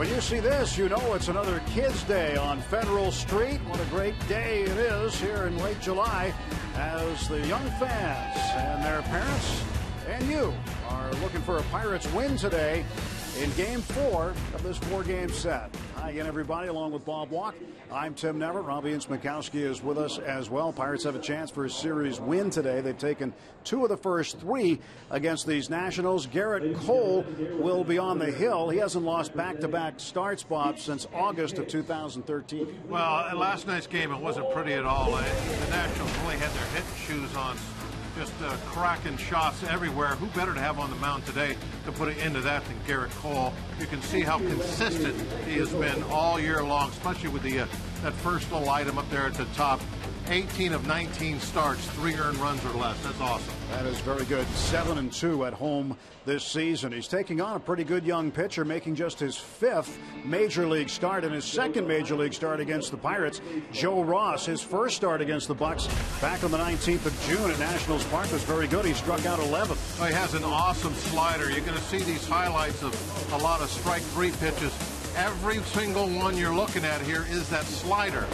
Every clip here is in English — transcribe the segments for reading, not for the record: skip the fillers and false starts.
When you see this, you know it's another Kids Day on Federal Street. What a great day it is here in late July as the young fans and their parents and you are looking for a Pirates win today in Game 4 of this 4-game set. Hi again, everybody, along with Bob Walk. I'm Tim Neverett. Robbie Ince-Mikowski is with us as well. Pirates have a chance for a series win today. They've taken 2 of the first 3 against these Nationals. Garrett Cole will be on the hill. He hasn't lost back-to-back starts, Bob, since August of 2013. Well, in last night's game, it wasn't pretty at all. The Nationals really had their hitting shoes on, just cracking shots everywhere. Who better to have on the mound today to put an end to that than Garrett Cole? You can see how consistent he has been all year long, especially with the that first little item up there at the top. 18 of 19 starts, 3 earned runs or less. That's awesome. That is very good. 7-2 at home this season. He's taking on a pretty good young pitcher, making just his 5th major league start and his 2nd major league start against the Pirates. Joe Ross, his first start against the Bucks back on the 19th of June at Nationals Park, was very good. He struck out 11. Well, he has an awesome slider. You're going to see these highlights of a lot of strike 3 pitches. Every single one you're looking at here is that slider.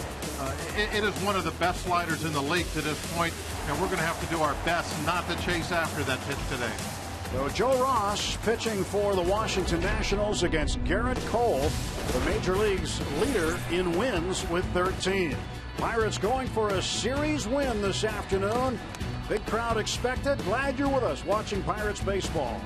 It is one of the best sliders in the league to this point, and we're going to have to do our best not to chase after that pitch today. So Joe Ross pitching for the Washington Nationals against Garrett Cole, the Major League's leader in wins with 13. Pirates going for a series win this afternoon. Big crowd expected. Glad you're with us watching Pirates baseball.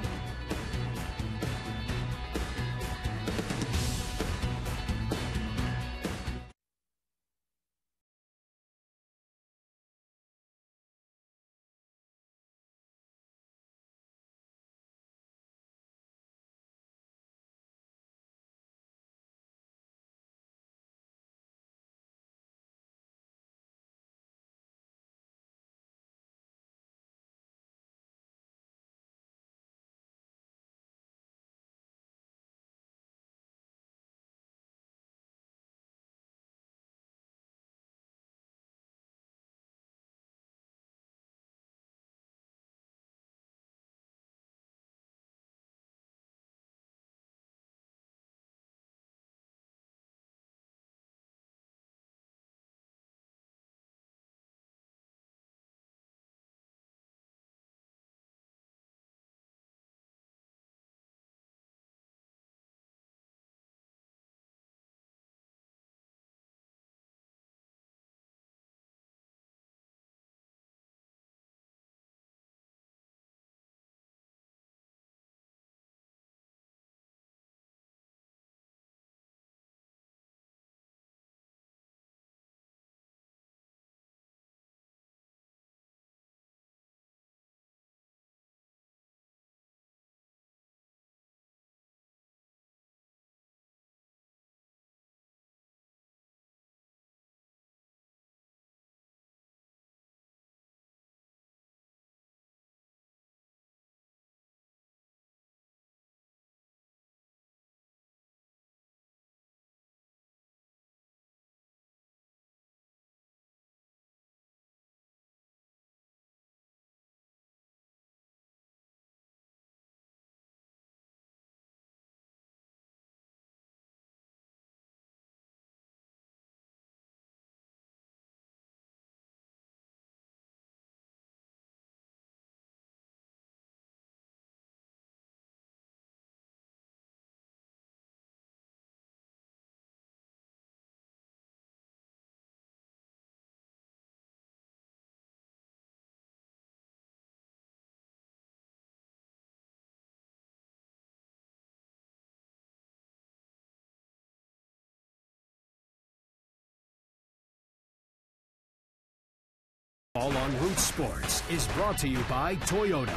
All on Root Sports is brought to you by Toyota.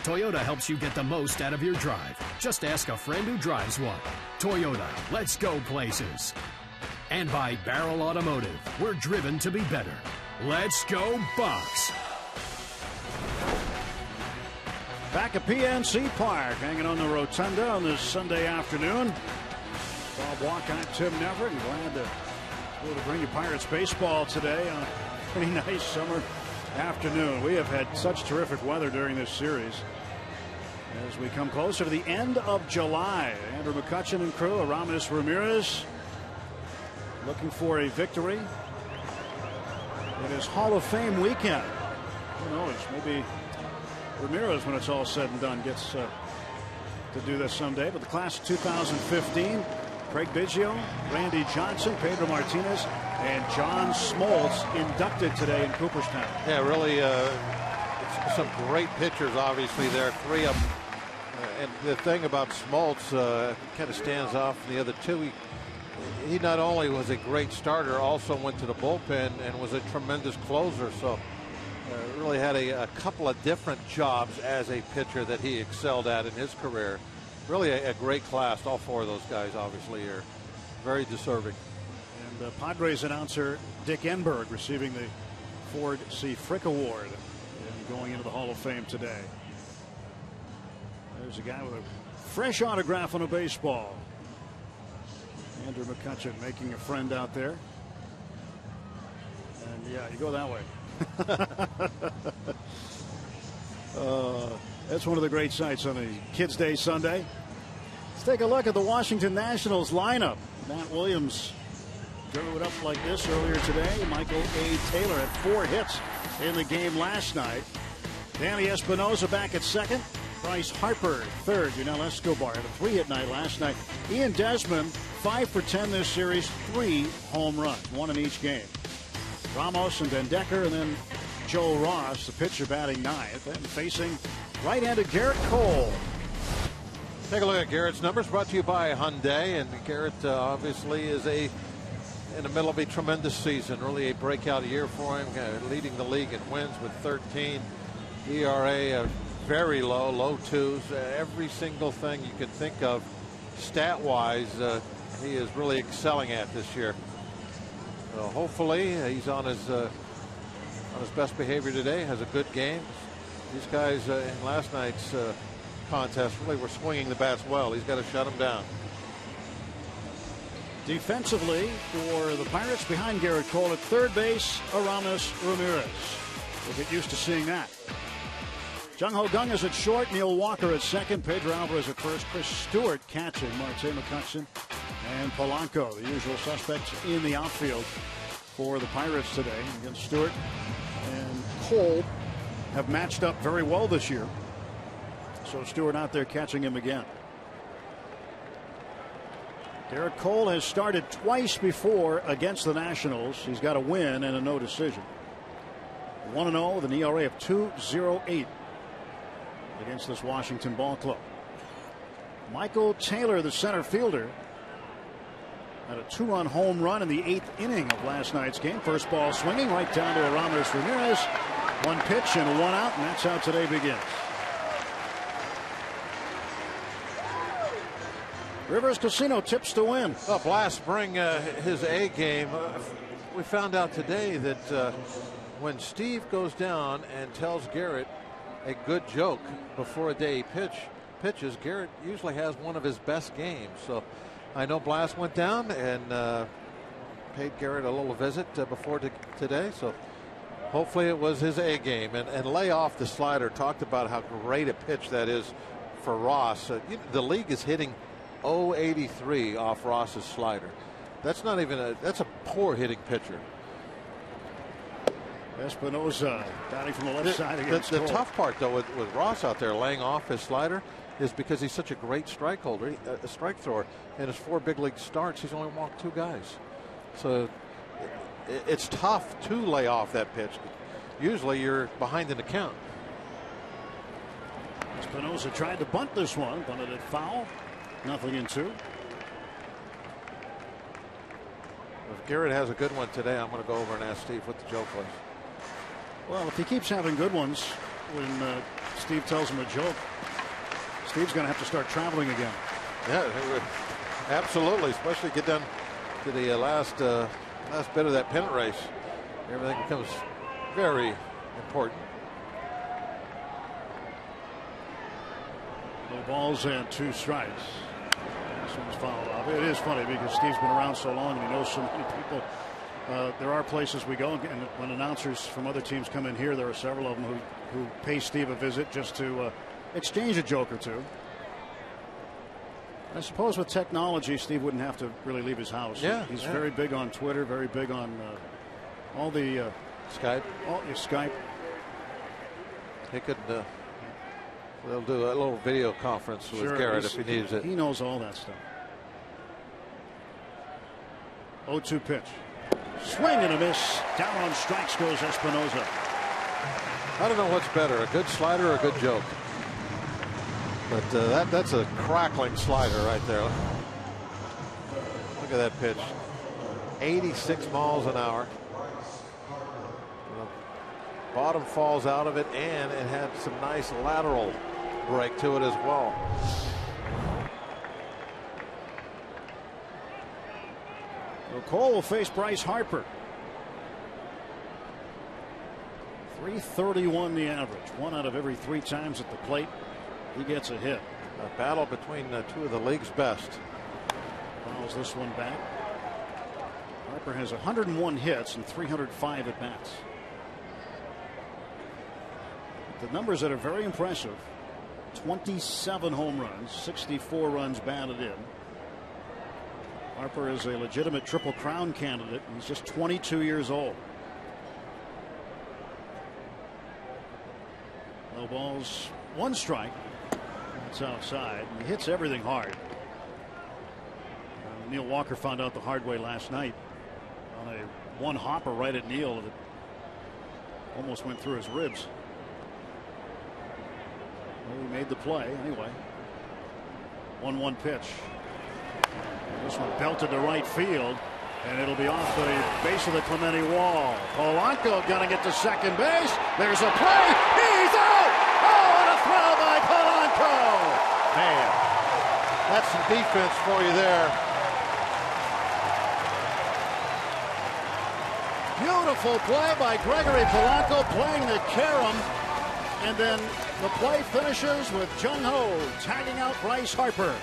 Toyota helps you get the most out of your drive. Just ask a friend who drives one. Toyota, let's go places. And by Barrel Automotive, we're driven to be better. Let's go Bucks. Back at PNC Park, hanging on the rotunda on this Sunday afternoon. Bob Walk, I'm Tim Neverett, and glad to be able to bring you Pirates baseball today on a pretty nice summer afternoon. We have had such terrific weather during this series. As we come closer to the end of July, Andrew McCutchen and crew, Aramis Ramirez looking for a victory in his Hall of Fame weekend. Who knows? Maybe Ramirez, when it's all said and done, gets to do this someday. But the class of 2015, Craig Biggio, Randy Johnson, Pedro Martinez, and John Smoltz inducted today in Cooperstown. Yeah, really some great pitchers, obviously, there. Three of them. And the thing about Smoltz kind of stands off from the other two. He not only was a great starter, also went to the bullpen and was a tremendous closer. So really had a couple of different jobs as a pitcher that he excelled at in his career. Really a great class. All four of those guys obviously are very deserving. And Padres announcer Dick Enberg receiving the Ford C. Frick Award and going into the Hall of Fame today. There's a guy with a fresh autograph on a baseball. Andrew McCutchen making a friend out there. And yeah, you go that way. That's one of the great sights on a Kids Day Sunday. Let's take a look at the Washington Nationals lineup. Matt Williams drew it up like this earlier today. Michael A. Taylor had 4 hits in the game last night. Danny Espinosa back at second. Bryce Harper third. Yunel Escobar had a 3-hit night last night. Ian Desmond 5 for 10 this series, 3 home runs, 1 in each game. Ramos and Den Decker, and then Joe Ross, the pitcher, batting 9th, and facing right-handed Garrett Cole. Take a look at Garrett's numbers, brought to you by Hyundai. And Garrett obviously is in the middle of a tremendous season, really a breakout year for him, leading the league in wins with 13. ERA very low 2s. Every single thing you can think of stat-wise, he is really excelling at this year. Hopefully he's on his best behavior today, has a good game. These guys in last night's contest really were swinging the bats well. He's got to shut them down. Defensively for the Pirates, behind Garrett Cole at third base, Aramis Ramirez. We'll get used to seeing that. Jung Ho Gung is at short, Neil Walker at second, Pedro Alvarez at first, Chris Stewart catching, Marte McCutchen and Polanco, the usual suspects in the outfield for the Pirates today. Again, Stewart and Cole have matched up very well this year. So Stewart out there catching him again. Garrett Cole has started twice before against the Nationals. He's got a win and a no decision. 1-0 with an ERA of 2.08 against this Washington ball club. Michael Taylor, the center fielder, had a 2-run home run in the 8th inning of last night's game. First ball swinging right down to Aramis Ramirez. 1 pitch and 1 out, and that's how today begins. Rivers Casino tips to win. Well, Blast bring his A game. We found out today that when Steve goes down and tells Garrett a good joke before a day he pitches, Garrett usually has one of his best games. So I know Blast went down and paid Garrett a little visit before today. So hopefully it was his A game. And lay off the slider. Talked about how great a pitch that is for Ross. The league is hitting .083 off Ross's slider. That's not even that's a poor hitting pitcher. Espinosa batting from the left side against the tough part, though, with Ross out there laying off his slider is because he's such a great strike holder, a strike thrower. In his 4 big league starts, he's only walked 2 guys. So it's tough to lay off that pitch. Usually you're behind in the count. Espinosa tried to bunt this one, bunted it foul. 0-2. If Garrett has a good one today, I'm going to go over and ask Steve what the joke was. Well, if he keeps having good ones when Steve tells him a joke, Steve's going to have to start traveling again. Yeah, absolutely. Especially get down to the last bit of that pennant race. Everything becomes very important. No balls and 2 strikes. This one's fouled off. It is funny because Steve's been around so long and he knows so many people. There are places we go, and when announcers from other teams come in here, there are several of them who pay Steve a visit just to exchange a joke or two. I suppose with technology, Steve wouldn't have to really leave his house. Yeah, he's very big on Twitter, very big on all the Skype. All your Skype. He could. They'll do a little video conference with Garrett if he needs it. He knows all that stuff. 0-2 pitch. Swing and a miss. Down on strikes goes Espinosa. I don't know what's better, a good slider or a good joke. But that's a crackling slider right there. Look at that pitch. 86 miles an hour. The bottom falls out of it, and it had some nice lateral break to it as well. So Cole will face Bryce Harper. 331 the average. 1 out of every 3 times at the plate he gets a hit. A battle between two of the league's best. Fouls this one back. Harper has 101 hits and 305 at bats. The numbers that are very impressive: 27 home runs, 64 runs batted in. Harper is a legitimate Triple Crown candidate. He's just 22 years old. No balls, 1 strike. It's outside. He hits everything hard. Neil Walker found out the hard way last night on a 1 hopper right at Neil that almost went through his ribs. Well, he made the play anyway. 1-1 pitch. This one belted to right field, and it'll be off the base of the Clemente wall. Polanco got to get to second base. There's a play. He's out. Oh, and a throw by Polanco. Man, that's some defense for you there. Beautiful play by Gregory Polanco, playing the carom, and then the play finishes with Jung Ho tagging out Bryce Harper.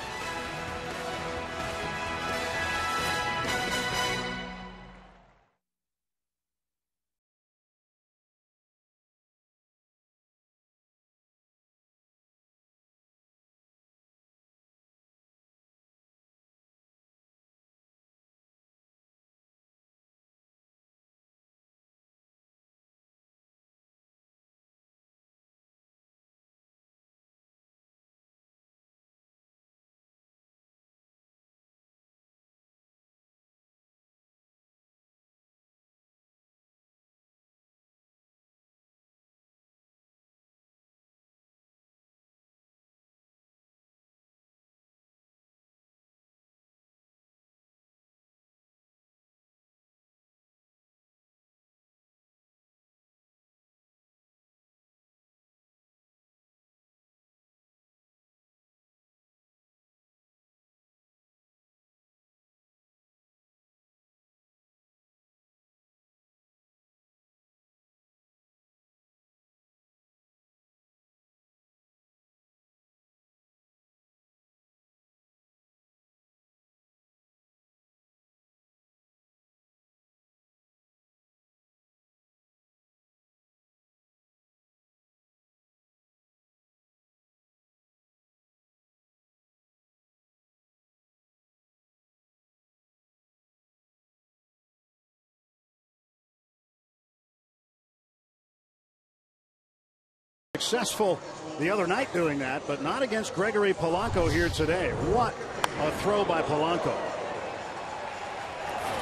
Successful the other night doing that, but not against Gregory Polanco here today. What a throw by Polanco.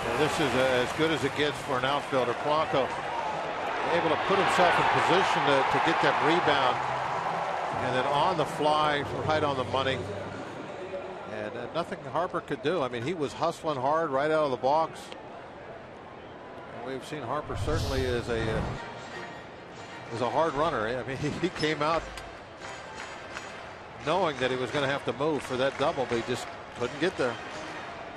Yeah, this is as good as it gets for an outfielder. Polanco able to put himself in position to get that rebound, and then on the fly, right on the money. And nothing Harper could do. I mean, he was hustling hard right out of the box. And we've seen Harper certainly as a hard runner. I mean, he came out knowing that he was going to have to move for that double, but he just couldn't get there.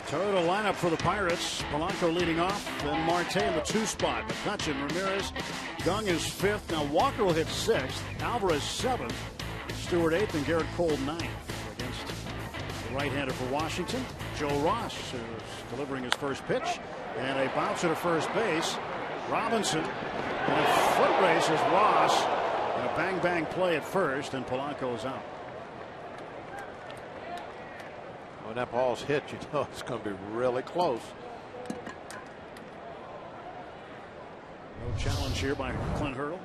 Total lineup for the Pirates. Polanco leading off, then Marte in the 2 spot. McCutchen, Ramirez, Young is 5th. Now Walker will hit 6th. Alvarez 7th. Stewart 8th, and Garrett Cole 9th. Against the right-hander for Washington, Joe Ross, who's delivering his first pitch, and a bouncer to first base. Robinson in a foot race as Ross, and a bang bang play at first, and Polanco's out. When that ball's hit, you know it's going to be really close. No challenge here by Clint Hurdle.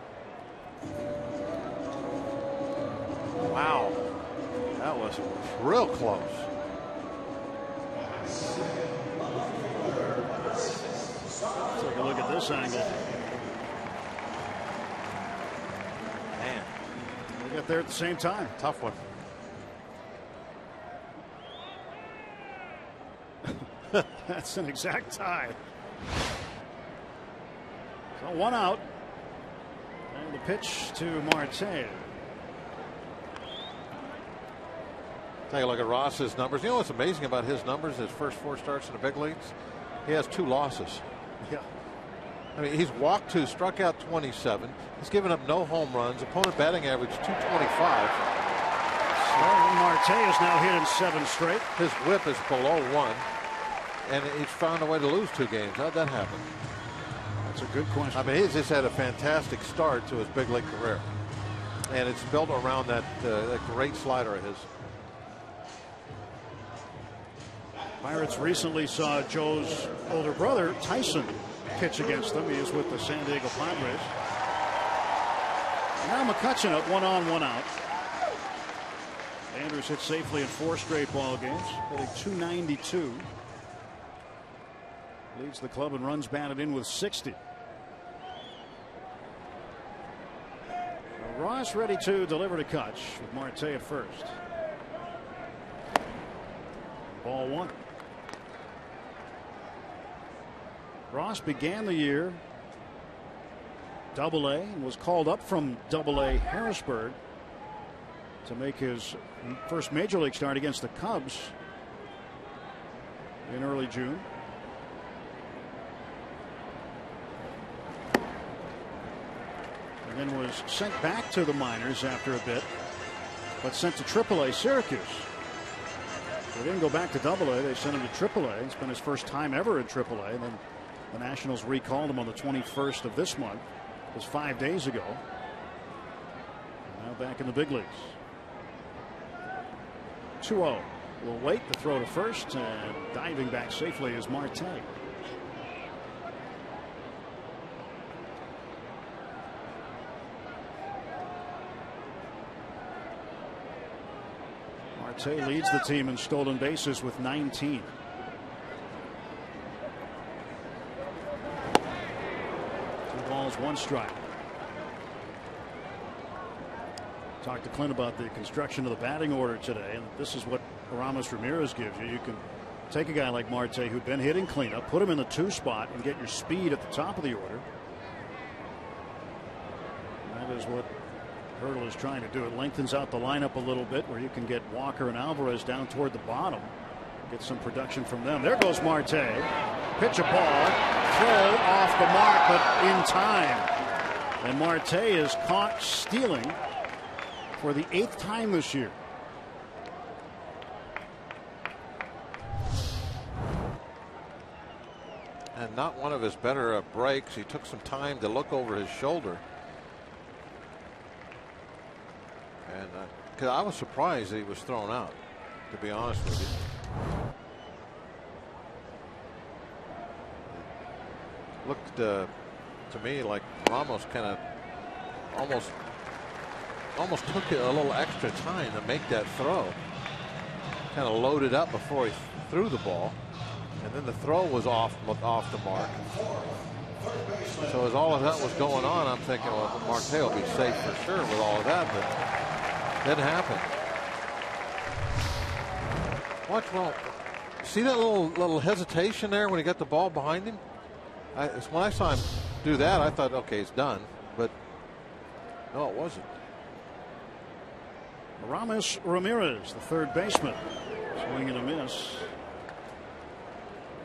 Wow, that was real close. Let's take a look at this angle. Man, they got there at the same time. Tough one. That's an exact tie. So 1 out. And the pitch to Marte. Take a look at Ross's numbers. You know what's amazing about his numbers? His first 4 starts in the big leagues, he has 2 losses. Yeah. I mean, he's walked 2, struck out 27. He's given up no home runs. Opponent batting average 225. Marte is now hit in 7 straight. His whip is below 1. And he's found a way to lose 2 games. How'd that happen? That's a good question. I mean, he's just had a fantastic start to his big league career. And it's built around that great slider of his. Pirates recently saw Joe's older brother, Tyson, pitch against them. He is with the San Diego Padres. Now McCutchen up, 1 on, 1 out. Andrews hit safely in 4 straight ball games, hitting .292. Leads the club in runs batted in with 60. Ross ready to deliver to Kutch with Marte at first. Ball 1. Ross began the year Double-A and was called up from Double-A Harrisburg to make his first major league start against the Cubs in early June. And then was sent back to the minors after a bit, but sent to Triple-A Syracuse. They didn't go back to Double-A. They sent him to Triple-A. It's been his first time ever in Triple-A. And then the Nationals recalled him on the 21st of this month. It was 5 days ago. And now back in the big leagues. 2-0. Will wait to throw to first, and diving back safely is Marte. Marte leads the team in stolen bases with 19. 2 balls, 1 strike. Talked to Clint about the construction of the batting order today, and this is what Aramis Ramirez gives you. You can take a guy like Marte who'd been hitting cleanup, put him in the 2 spot, and get your speed at the top of the order. And that is what Hurdle is trying to do. It lengthens out the lineup a little bit where you can get Walker and Alvarez down toward the bottom. Get some production from them. There goes Marte. Pitch a ball. Throw off the mark, but in time. And Marte is caught stealing for the 8th time this year. And not one of his better breaks. He took some time to look over his shoulder. And because I was surprised that he was thrown out, to be honest with you. Looked to me like Ramos kind of almost took it a little extra time to make that throw. Kind of loaded up before he threw the ball, and then the throw was off the mark. So as all of that was going on, I'm thinking, well, Marte will be safe for sure with all of that, but didn't happen. Watch, well, see that little hesitation there when he got the ball behind him? When I saw him do that, I thought, okay, it's done, but no, it wasn't. Aramis Ramirez, the 3rd baseman, swing and a miss.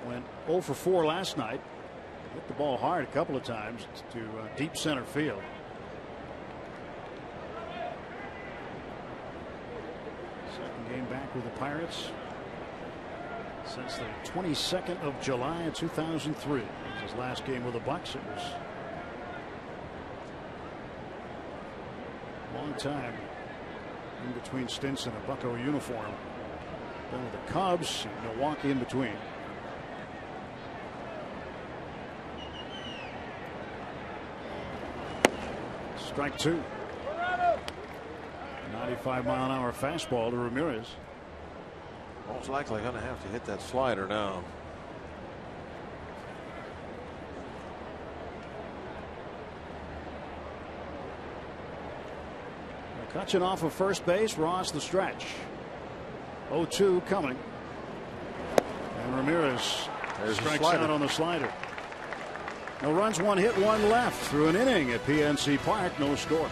Went 0 for 4 last night. Hit the ball hard a couple of times to deep center field. Second game back with the Pirates since the 22nd of July 2003. It was his last game with the Bucks. It was long time in between stints in a Bucco uniform. Then with the Cubs and Milwaukee in between. Strike two. 95-mile-an-hour fastball to Ramirez. Most likely going to have to hit that slider now. McCutchen off of first base. Ross the stretch. 0-2 coming. And Ramirez strikes out on the slider. No runs, one hit, one left through an inning at PNC Park. No score.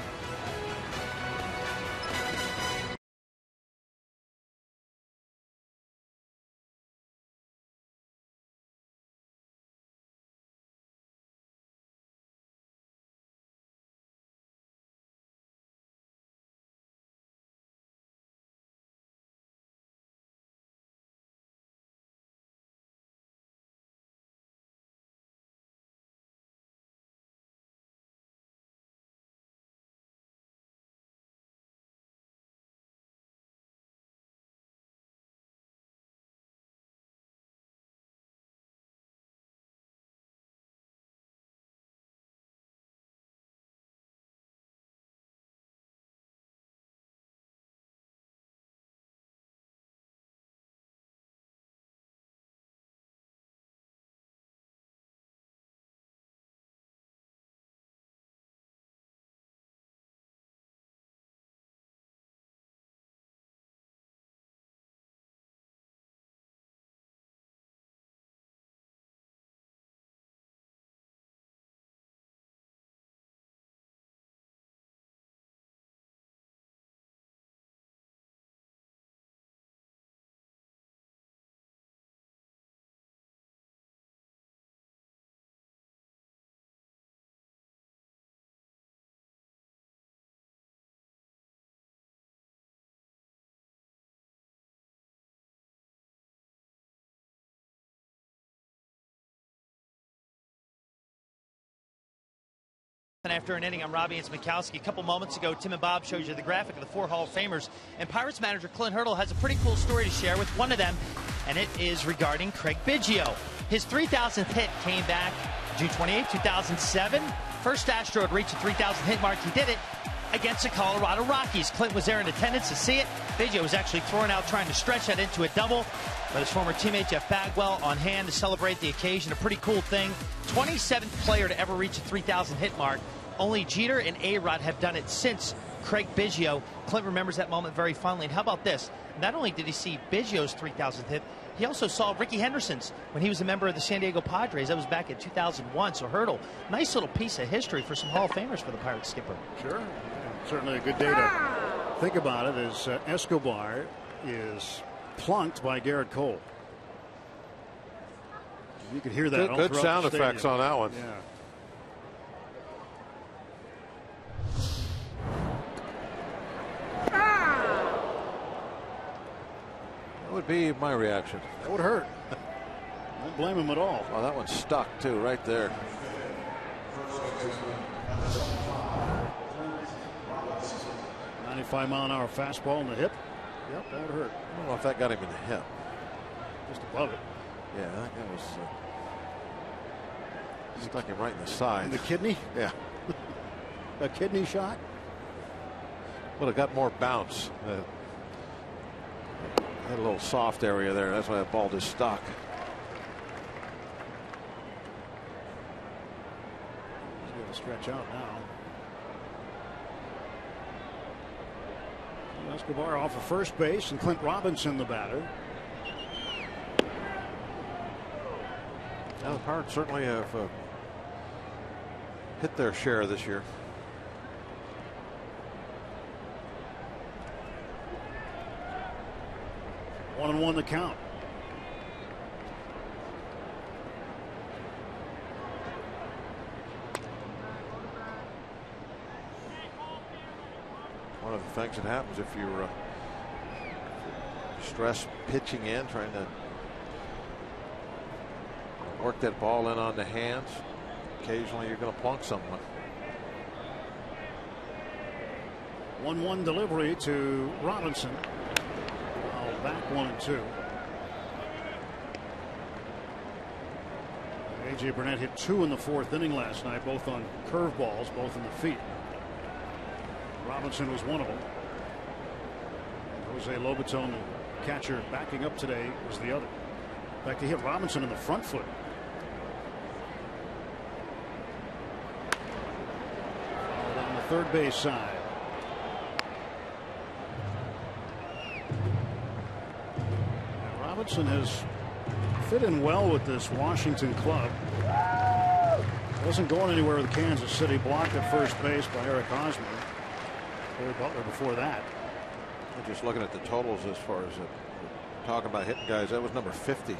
And after an inning, I'm Robbie and Mikowski. A couple moments ago, Tim and Bob showed you the graphic of the 4 Hall of Famers. And Pirates manager Clint Hurdle has a pretty cool story to share with one of them, and it is regarding Craig Biggio. His 3,000th hit came back June 28, 2007. First Astro to reach the 3,000 hit mark. He did it against the Colorado Rockies. Clint was there in attendance to see it. Biggio was actually thrown out trying to stretch that into a double, but his former teammate Jeff Bagwell on hand to celebrate the occasion. A pretty cool thing. 27th player to ever reach the 3,000 hit mark. Only Jeter and A-Rod have done it since Craig Biggio. Clint remembers that moment very fondly. And how about this? Not only did he see Biggio's 3,000th hit, he also saw Ricky Henderson's when he was a member of the San Diego Padres. That was back in 2001. So Hurdle, nice little piece of history for some Hall of Famers for the Pirates skipper. Sure. Yeah, certainly a good day to think about it as Escobar is plunked by Garrett Cole. You could hear that. Good sound effects on that one. Yeah. That would be my reaction. That would hurt. Don't blame him at all. Well, that one's stuck too, right there. .95-mile-an-hour fastball in the hip. Yep, that would hurt. I don't know if that got him in the hip. Just above it. Yeah, that was stuck him right in the side. In the kidney? Yeah. A kidney shot? Would have got more bounce. Had a little soft area there. That's why that ball just stuck. He's going to stretch out now. Escobar off of first base, and Clint Robinson the batter. Now the Pirates certainly have hit their share this year. 1-1 the count. One of the things that happens if you're stress pitching in, trying to work that ball in on the hands, occasionally you're going to plunk someone. 1-1 delivery to Robinson. Back 1-2. A.J. Burnett hit 2 in the 4th inning last night, both on curveballs, both in the feet. Robinson was one of them. Jose Lobaton, the catcher backing up today, was the other. In fact, he hit Robinson in the front foot. On the third base side. Robinson has fit in well with this Washington club. Wasn't going anywhere with Kansas City. Blocked at first base by Eric Hosmer. Barry Butler before that. I'm just looking at the totals as far as talking about hitting guys. That was number 50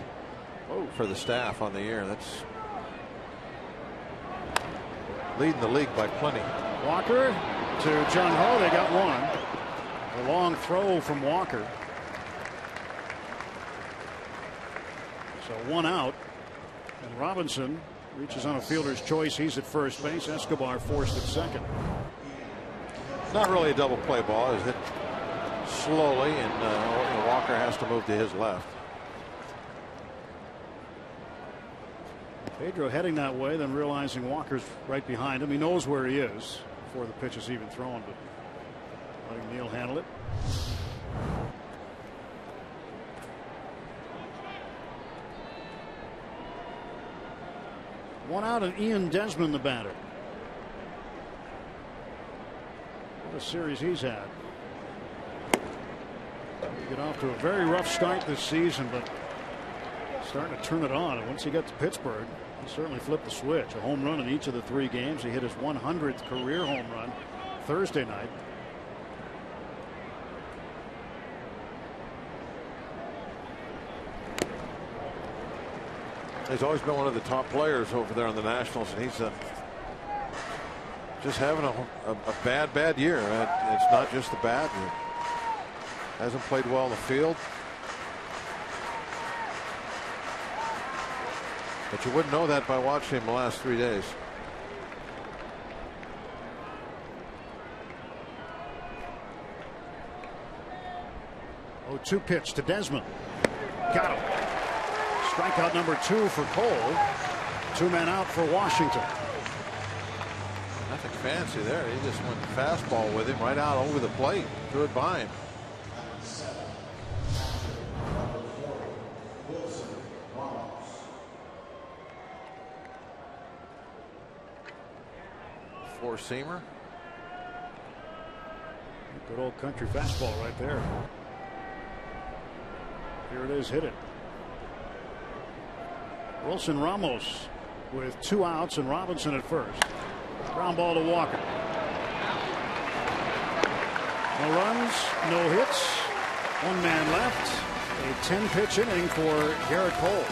for the staff on the year. That's leading the league by plenty. Walker to John Ho. They got one. A long throw from Walker. So 1 out. And Robinson reaches on a fielder's choice. He's at first base. Escobar forced at second. Not really a double play ball. It's hit slowly, and Walker has to move to his left. Pedro heading that way, then realizing Walker's right behind him. He knows where he is before the pitch is even thrown, but letting Neal handle it. One out, and Ian Desmond the batter. What a series he's had. Get off to a very rough start this season, but starting to turn it on. And once he got to Pittsburgh, he certainly flipped the switch. A home run in each of the 3 games. He hit his 100th career home run Thursday night. He's always been one of the top players over there on the Nationals, and he's just having a bad year. It's not just the bat. He hasn't played well in the field. But you wouldn't know that by watching him the last 3 days. Oh, 2 pitch to Desmond. Got him. Strikeout number 2 for Cole. 2 men out for Washington. Nothing fancy there. He just went fastball with him right out over the plate. Threw it by him. Four-seamer. Good old country fastball right there. Here it is, hit it. Wilson Ramos with 2 outs and Robinson at first. Ground ball to Walker. No runs, no hits. 1 man left. A 10-pitch inning for Garrett Cole.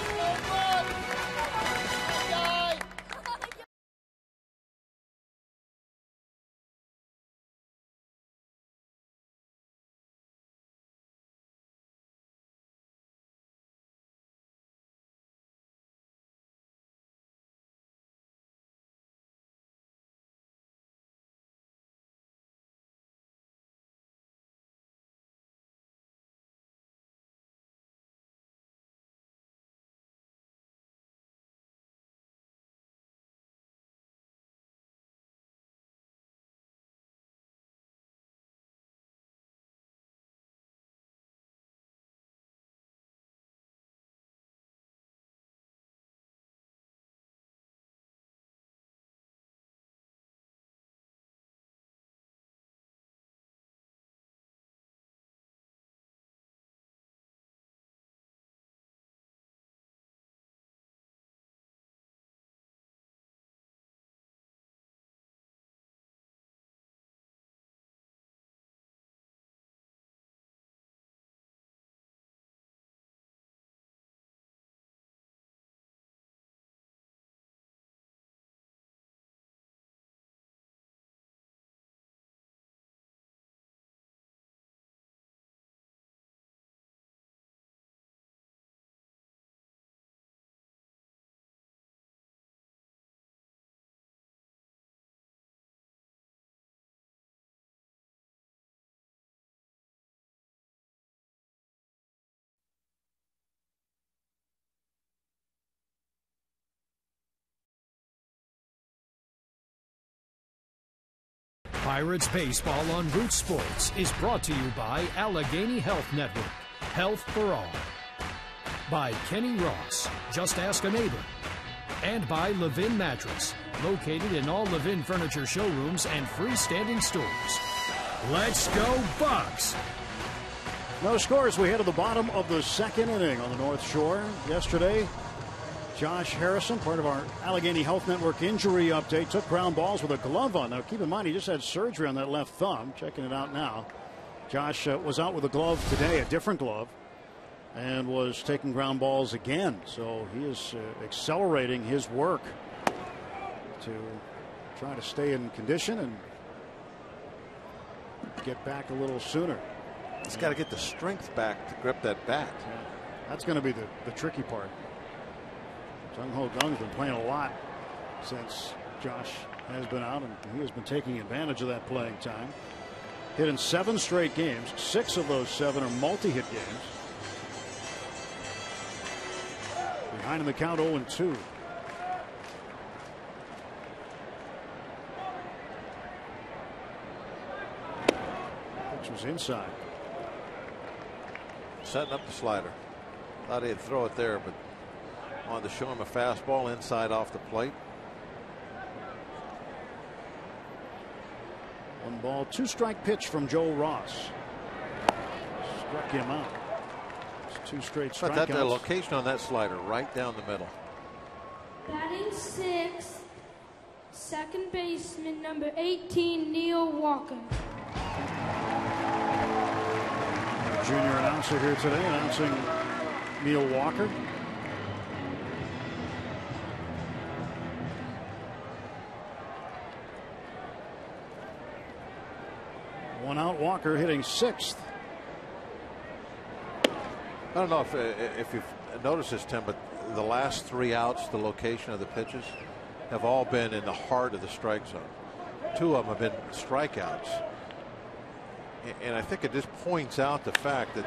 Pirates Baseball on Root Sports is brought to you by Allegheny Health Network. Health for all. By Kenny Ross. Just ask a neighbor. And by Levin Mattress, located in all Levin furniture showrooms and freestanding stores. Let's go Bucks! No scores. We head to the bottom of the second inning on the North Shore. Yesterday, Josh Harrison, part of our Allegheny Health Network injury update, took ground balls with a glove on. Now, keep in mind, he just had surgery on that left thumb. Checking it out now. Josh was out with a glove today, a different glove, and was taking ground balls again. So he is accelerating his work to try to stay in condition and get back a little sooner. He's got to get the strength back to grip that bat. Yeah, that's going to be the tricky part. Jung Ho Kang's been playing a lot since Josh has been out, and he has been taking advantage of that playing time. Hit in 7 straight games. 6 of those 7 are multi-hit games. Behind in the count, 0-2. Which was inside. Setting up the slider. Thought he'd throw it there, but wanted to show him a fastball inside off the plate. 1 ball, 2 strike pitch from Joe Ross. Struck him out. It's 2 straight strikeouts. But the location on that slider, right down the middle. Batting 6th, second baseman number 18, Neil Walker. Junior announcer here today announcing Neil Walker. One out, Walker hitting 6th. I don't know if you've noticed this, Tim, but the last 3 outs, the location of the pitches, have all been in the heart of the strike zone. 2 of them have been strikeouts. And I think it just points out the fact that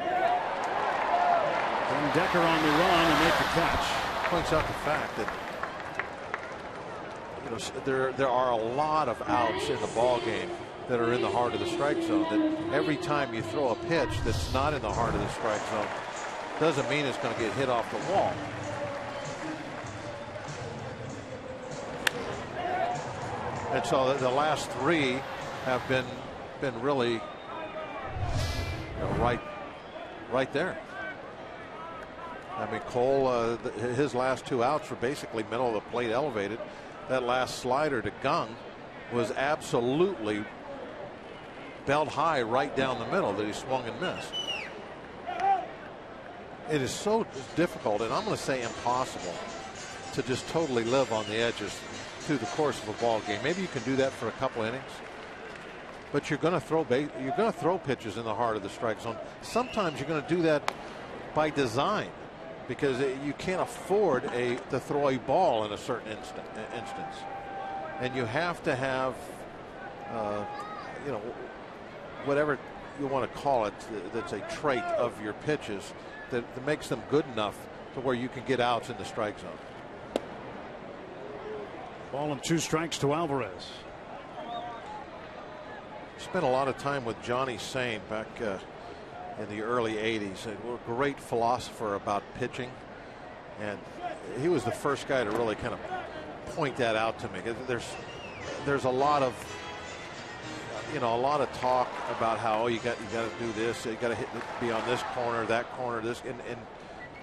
Decker on the run and make the catch. Points out the fact that there are a lot of outs in the ball game that are in the heart of the strike zone. That every time you throw a pitch that's not in the heart of the strike zone doesn't mean it's going to get hit off the wall. And so the last 3 have been really right there. I mean, Cole, his last 2 outs were basically middle of the plate elevated. That last slider to Gung was absolutely belt high right down the middle that he swung and missed. It is so difficult, and I'm going to say impossible, to just totally live on the edges through the course of a ball game. Maybe you can do that for a couple innings, but you're going to throw pitches in the heart of the strike zone. Sometimes you're going to do that by design, because you can't afford to throw a ball in a certain instance, and you have to have whatever you want to call it, that's a trait of your pitches that makes them good enough to where you can get outs in the strike zone. Ball and 2 strikes to Alvarez. Spent a lot of time with Johnny Sain back in the early 80s. A great philosopher about pitching, and he was the first guy to really kind of point that out to me. There's a lot of talk about how you got to do this, you got to be on this corner, that corner, this, and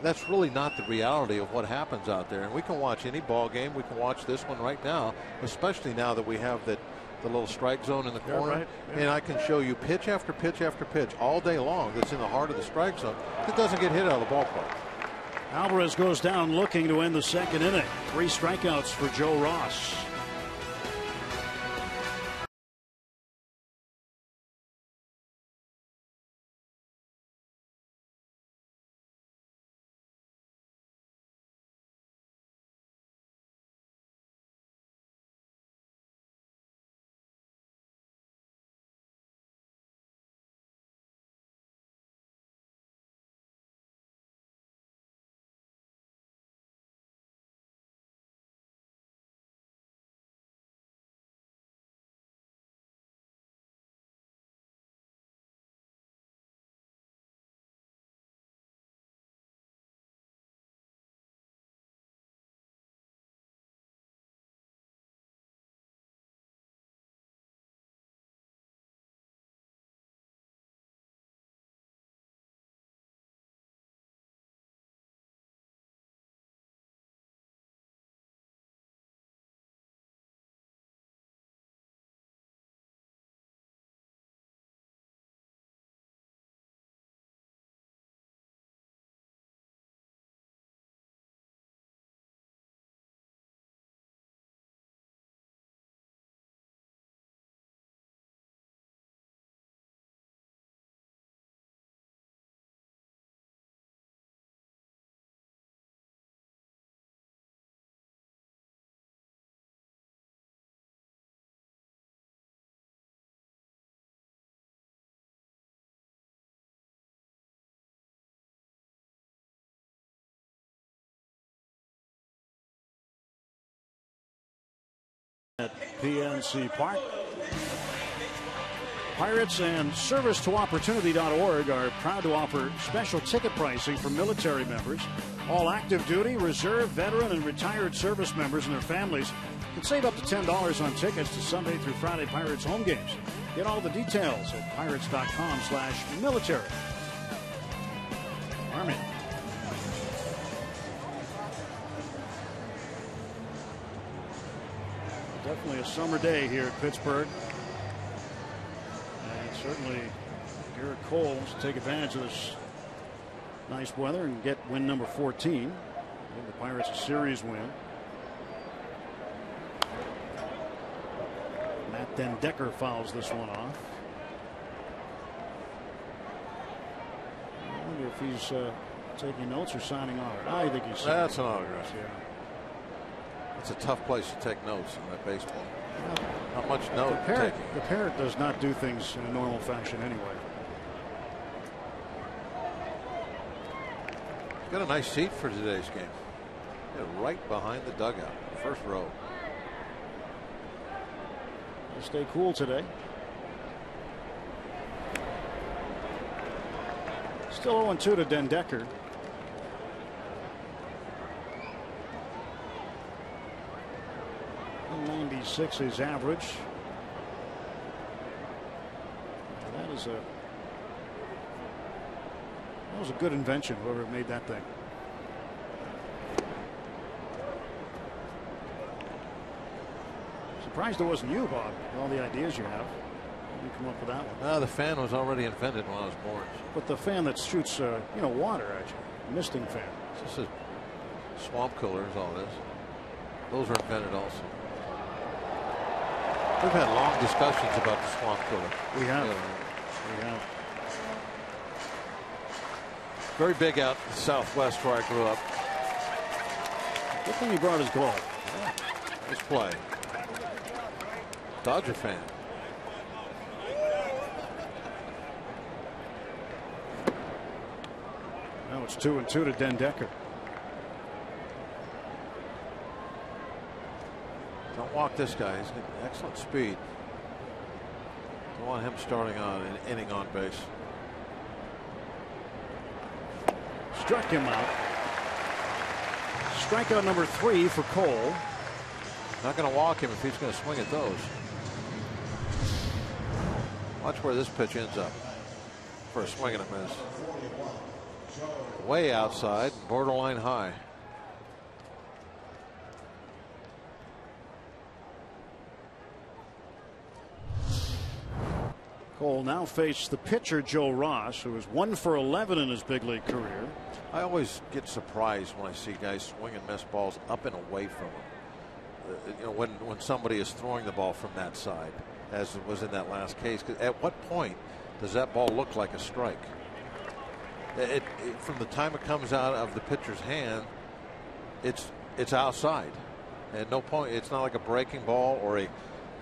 that's really not the reality of what happens out there. And we can watch any ball game. We can watch this one right now, especially now that we have the little strike zone in the corner. Right. Yeah. And I can show you pitch after pitch after pitch all day long that's in the heart of the strike zone that doesn't get hit out of the ballpark. Alvarez goes down looking to end the second inning. 3 strikeouts for Joe Ross. at PNC Park. Pirates and ServiceToOpportunity.org are proud to offer special ticket pricing for military members. All active duty, reserve, veteran, and retired service members and their families can save up to $10 on tickets to Sunday through Friday Pirates home games. Get all the details at pirates.com/military. Army. Definitely a summer day here at Pittsburgh. And certainly Garrett Cole wants to take advantage of this nice weather and get win number 14. Give the Pirates a series win. Matt Dendecker fouls this one off. I wonder if he's taking notes or signing autographs. I think he's signing. That's an autograph. Yeah. It's a tough place to take notes in that baseball. Not much note taking. The parrot does not do things in a normal fashion anyway. Got a nice seat for today's game. Yeah, right behind the dugout, first row. They'll stay cool today. Still 0-2 to Dendecker. 96 is average. That was a good invention, whoever made that thing. Surprised it wasn't you, Bob, with all the ideas you have. You come up with that one. The fan was already invented when I was born. But the fan that shoots water at you, misting fan. It's just a swamp cooler is all it is. Those were invented also. We've had long discussions about the swamp cooler. We have. Yeah. We have. Very big out in the Southwest where I grew up. Good thing he brought his glove. Yeah. Nice play. Dodger fan. Now it's 2-2 to Dendecker. Don't walk this guy. He's got excellent speed. Don't want him starting on an inning on base. Struck him out. Strikeout number 3 for Cole. Not going to walk him if he's going to swing at those. Watch where this pitch ends up for a swing and a miss. Way outside, borderline high. Cole now faced the pitcher Joe Ross, who is 1 for 11 in his big league career. I always get surprised when I see guys swing and miss balls up and away from them. When somebody is throwing the ball from that side, as it was in that last case. 'Cause at what point does that ball look like a strike? From the time it comes out of the pitcher's hand, it's outside, and no point. It's not like a breaking ball or a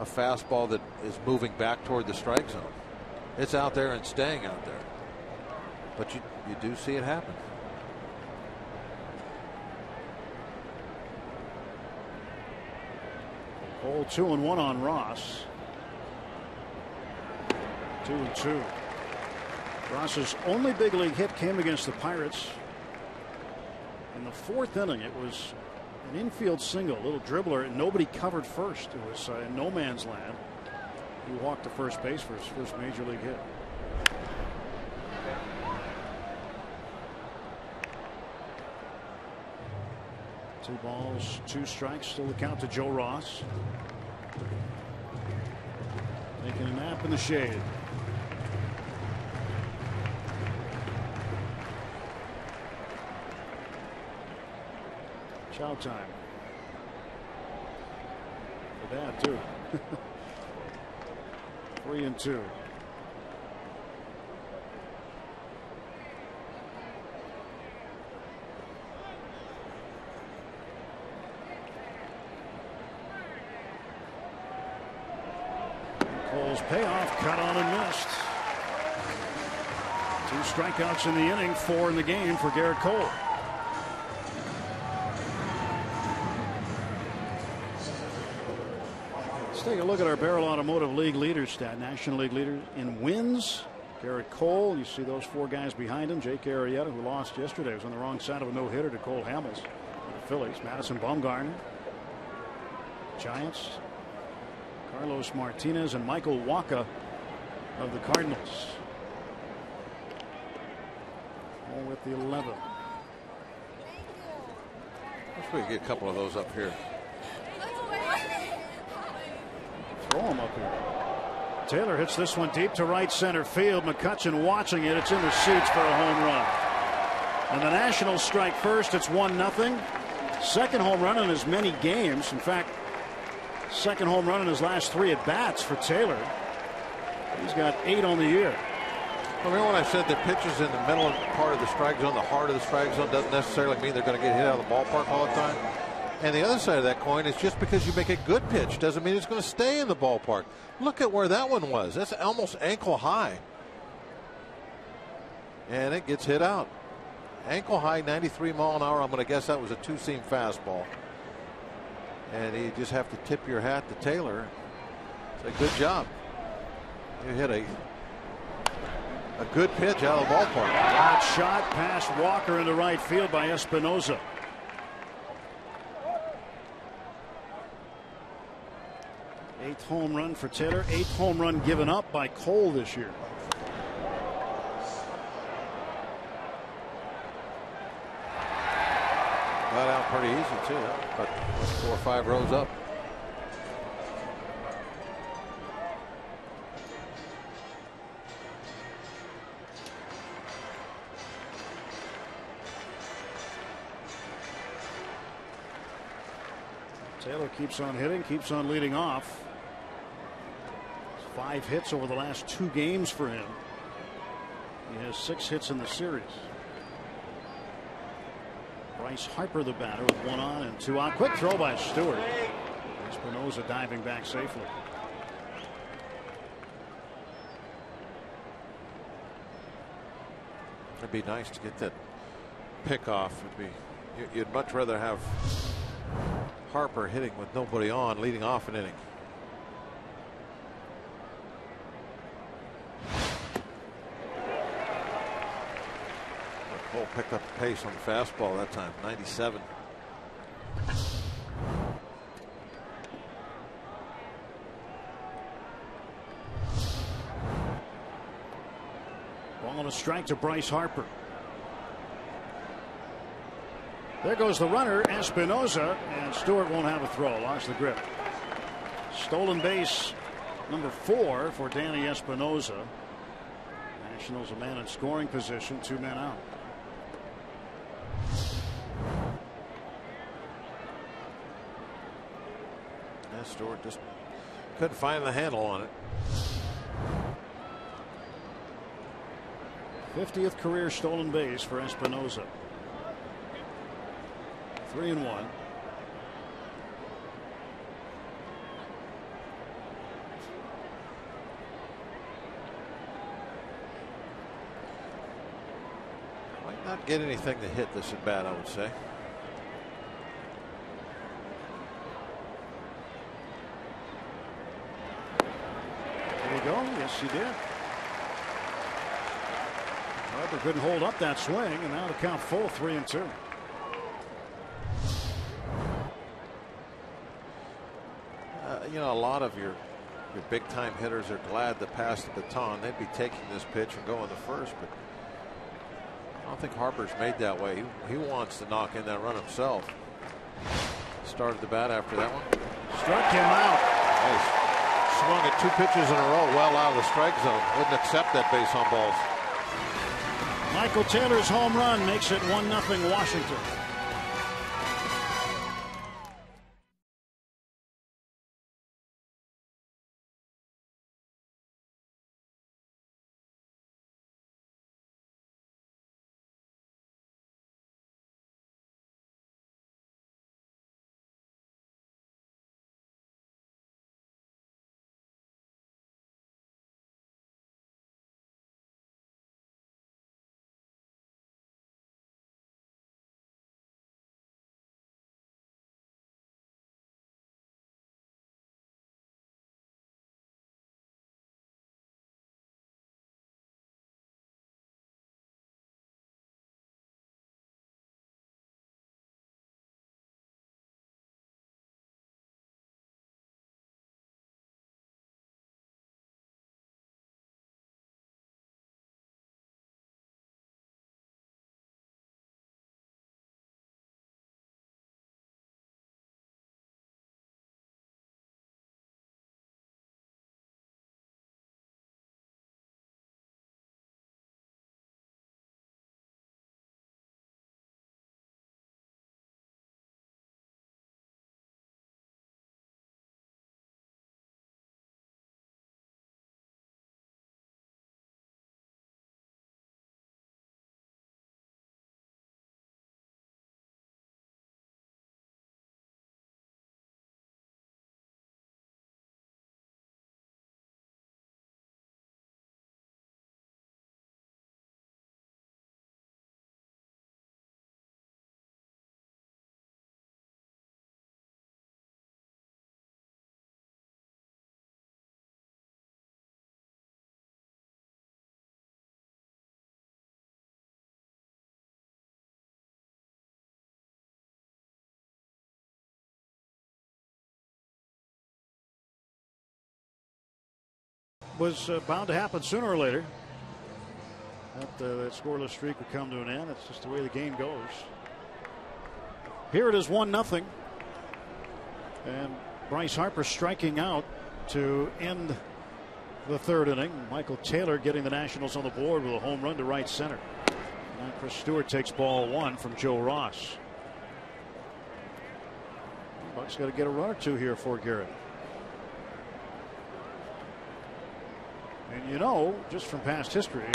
fastball that is moving back toward the strike zone. It's out there and staying out there. But you do see it happen. Cole 2-1 on Ross. 2-2. Ross's only big league hit came against the Pirates in the 4th inning. It was an infield single, a little dribbler, and nobody covered first. It was in no man's land. He walked to first base for his first major league hit. Two balls, 2 strikes, still the count to Joe Ross. Taking a nap in the shade. Chow time. For that, too. 3-2. Cole's payoff, cut on and missed. 2 strikeouts in the inning, 4 in the game for Garrett Cole. Let's take a look at our Barrel Automotive League leader stat. National League leader in wins, Garrett Cole. You see those 4 guys behind him. Jake Arrieta, who lost yesterday, was on the wrong side of a no-hitter to Cole Hamels of the Phillies. Madison Bumgarner, Giants, Carlos Martinez, and Michael Wacha of the Cardinals. All with the 11. Let's we get a couple of those up here. Throw them up here. Taylor hits this one deep to right center field. McCutchen watching it. It's in the seats for a home run. And the Nationals strike first. It's 1-0. Second home run in as many games. In fact, second home run in his last 3 at bats for Taylor. He's got 8 on the year. Remember when I said that pitches in the middle part of the strike zone, the heart of the strike zone, doesn't necessarily mean they're going to get hit out of the ballpark all the time. And the other side of that coin is just because you make a good pitch doesn't mean it's going to stay in the ballpark. Look at where that one was. That's almost ankle high. And it gets hit out. Ankle high, 93 mile an hour. I'm going to guess that was a 2-seam fastball. And you just have to tip your hat to Taylor. It's a good job. You hit a good pitch out of the ballpark. Hot shot past Walker into right field by Espinoza. Eighth home run for Taylor. 8th home run given up by Cole this year. Got out pretty easy too, but 4 or 5 rows up. Taylor keeps on hitting, keeps on leading off. 5 hits over the last 2 games for him. He has 6 hits in the series. Bryce Harper, the batter, with 1 on and 2 out. Quick throw by Stewart. Espinoza diving back safely. It'd be nice to get that pick off. You'd much rather have Harper hitting with nobody on, leading off an inning. Cole picked up the pace on the fastball that time. 97. Ball on a strike to Bryce Harper. There goes the runner, Espinoza, and Stewart won't have a throw. Lost the grip. Stolen base number 4 for Danny Espinoza. Nationals a man in scoring position, 2 men out. Yeah, Stewart just couldn't find the handle on it. 50th career stolen base for Espinoza. 3-1. Might not get anything to hit this at bat, I would say. There you go. Yes, he did. Harper couldn't hold up that swing, and now to count full, 3-2. You know, a lot of your big time hitters are glad to pass the baton. They'd be taking this pitch and going to first, but I don't think Harper's made that way. He wants to knock in that run himself. Started the bat after that one. Struck him out. Nice. Swung at 2 pitches in a row, well out of the strike zone. Wouldn't accept that base on balls. Michael Taylor's home run makes it 1-0 Washington. was bound to happen sooner or later. That scoreless streak would come to an end. That's just the way the game goes. Here it is 1-0. And Bryce Harper striking out to end the third inning. Michael Taylor getting the Nationals on the board with a home run to right center. And Chris Stewart takes ball 1 from Joe Ross. Bucks got to get a run or two here for Garrett. And you know, just from past history,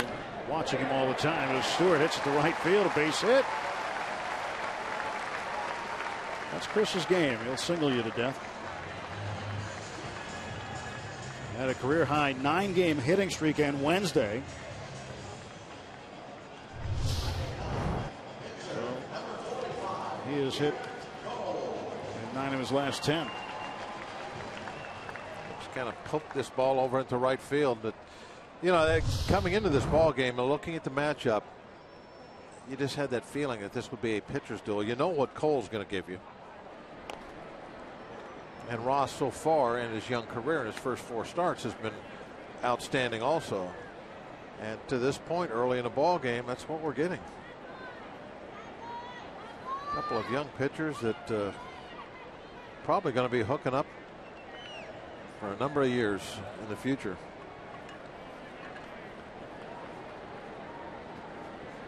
watching him all the time, as Stewart hits at the right field, a base hit. That's Chris's game. He'll single you to death. Had a career high 9-game hitting streak on Wednesday. So he has hit in 9 of his last 10. Just kind of poked this ball over into right field, but you know, coming into this ball game and looking at the matchup, you just had that feeling that this would be a pitcher's duel. You know what Cole's going to give you. And Ross so far in his young career in his first 4 starts has been outstanding also. And to this point early in the ball game, that's what we're getting. A couple of young pitchers that probably going to be hooking up for a number of years in the future.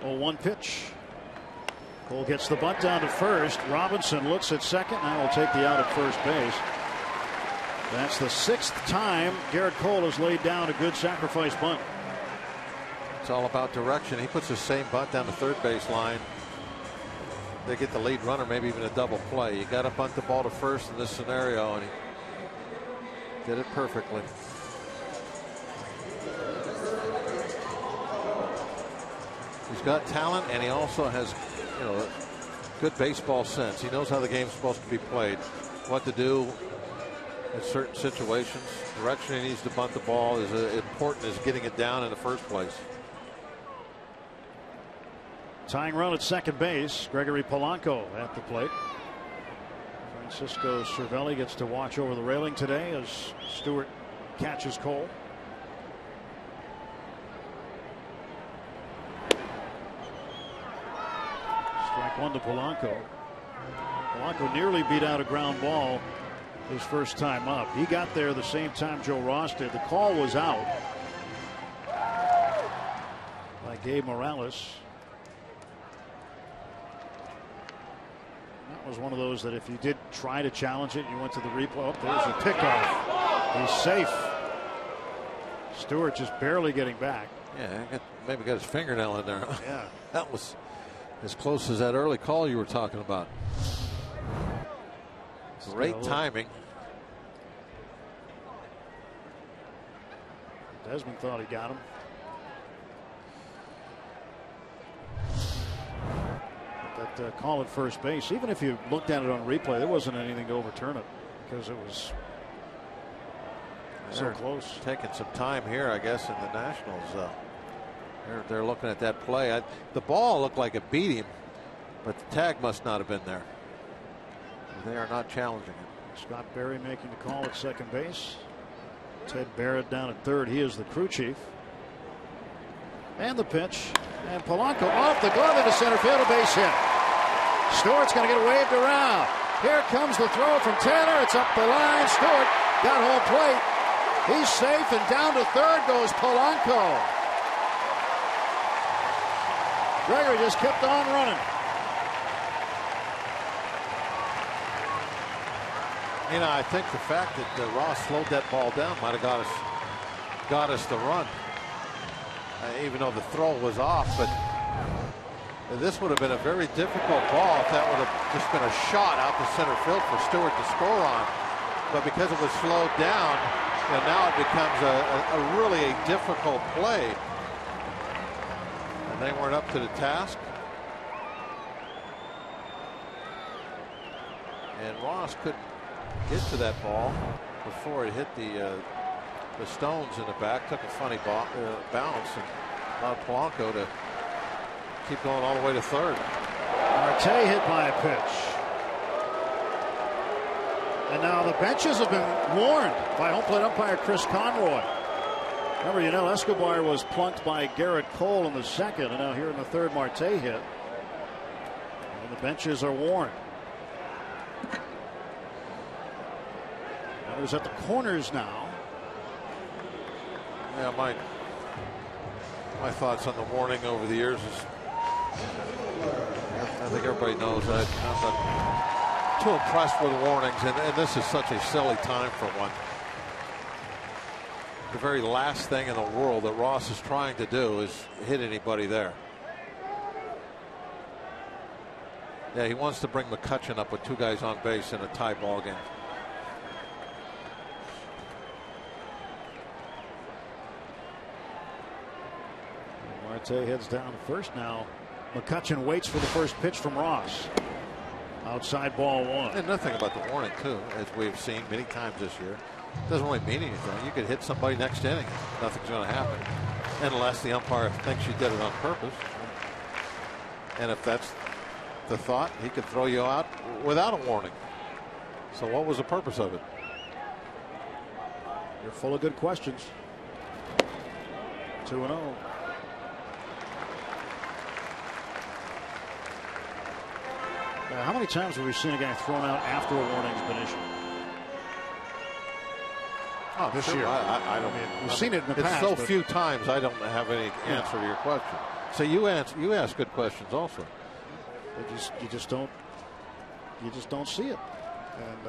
0-1 pitch. Cole gets the bunt down to first. Robinson looks at second. Now will take the out at first base. That's the 6th time Garrett Cole has laid down a good sacrifice bunt. It's all about direction. He puts the same bunt down the third base line. They get the lead runner, maybe even a double play. You got to bunt the ball to first in this scenario, and he did it perfectly. He's got talent, and he also has, you know, good baseball sense. He knows how the game's supposed to be played, what to do in certain situations. Direction he needs to bunt the ball is as important as getting it down in the first place. Tying run at second base. Gregory Polanco at the plate. Francisco Cervelli gets to watch over the railing today as Stewart catches Cole. Strike 1 to Polanco. Polanco nearly beat out a ground ball his first time up. He got there the same time Joe Ross did. The call was out by Gabe Morales. That was one of those that if you did try to challenge it, you went to the replay. Oh, there's a pickoff. He's safe. Stewart just barely getting back. Yeah, maybe got his fingernail in there. Yeah. That was as close as that early call you were talking about. Great timing. Desmond thought he got him. But that call at first base, even if you looked at it on replay, there wasn't anything to overturn it because it was so close. Taking some time here, I guess, in the Nationals. They're looking at that play. The ball looked like it beat him, but the tag must not have been there. They are not challenging it. Scott Berry making the call at second base. Ted Barrett down at third. He is the crew chief. And the pitch. And Polanco off the glove into center field, a base hit. Stewart's going to get waved around. Here comes the throw from Taylor. It's up the line. Stewart got home plate. He's safe, and down to third goes Polanco. Gregory just kept on running. You know, I think the fact that Ross slowed that ball down might have got us the run, even though the throw was off. But this would have been a very difficult ball if that would have just been a shot out to center field for Stewart to score on. But because it was slowed down, you know, now it becomes a really difficult play. And they weren't up to the task. And Ross couldn't get to that ball before it hit the stones in the back. Took a funny bounce and allowed Polanco to keep going all the way to third. Marte hit by a pitch. And now the benches have been warned by home plate umpire Chris Conroy. Remember, Escobar was plunked by Garrett Cole in the second, and now here in the third, Marte hit. And the benches are worn. Runners at the corners now. Yeah, my thoughts on the warning over the years is, I think everybody knows that I'm not too impressed with warnings, and this is such a silly time for one. The very last thing in the world that Ross is trying to do is hit anybody there. Yeah, he wants to bring McCutchen up with 2 guys on base in a tie ball game. Marte heads down to first now. McCutchen waits for the first pitch from Ross. Outside ball 1. And nothing about the warning, too, as we've seen many times this year. Doesn't really mean anything. You could hit somebody next inning. Nothing's going to happen. Unless the umpire thinks you did it on purpose. And if that's the thought, he could throw you out without a warning. So what was the purpose of it? You're full of good questions. 2-0. How many times have we seen a guy thrown out after a warning's been issued? Oh, this sure. year. I don't. We've seen it in the past. It's so few times. I don't have any answer to your question. So you ask good questions also. You just don't see it, and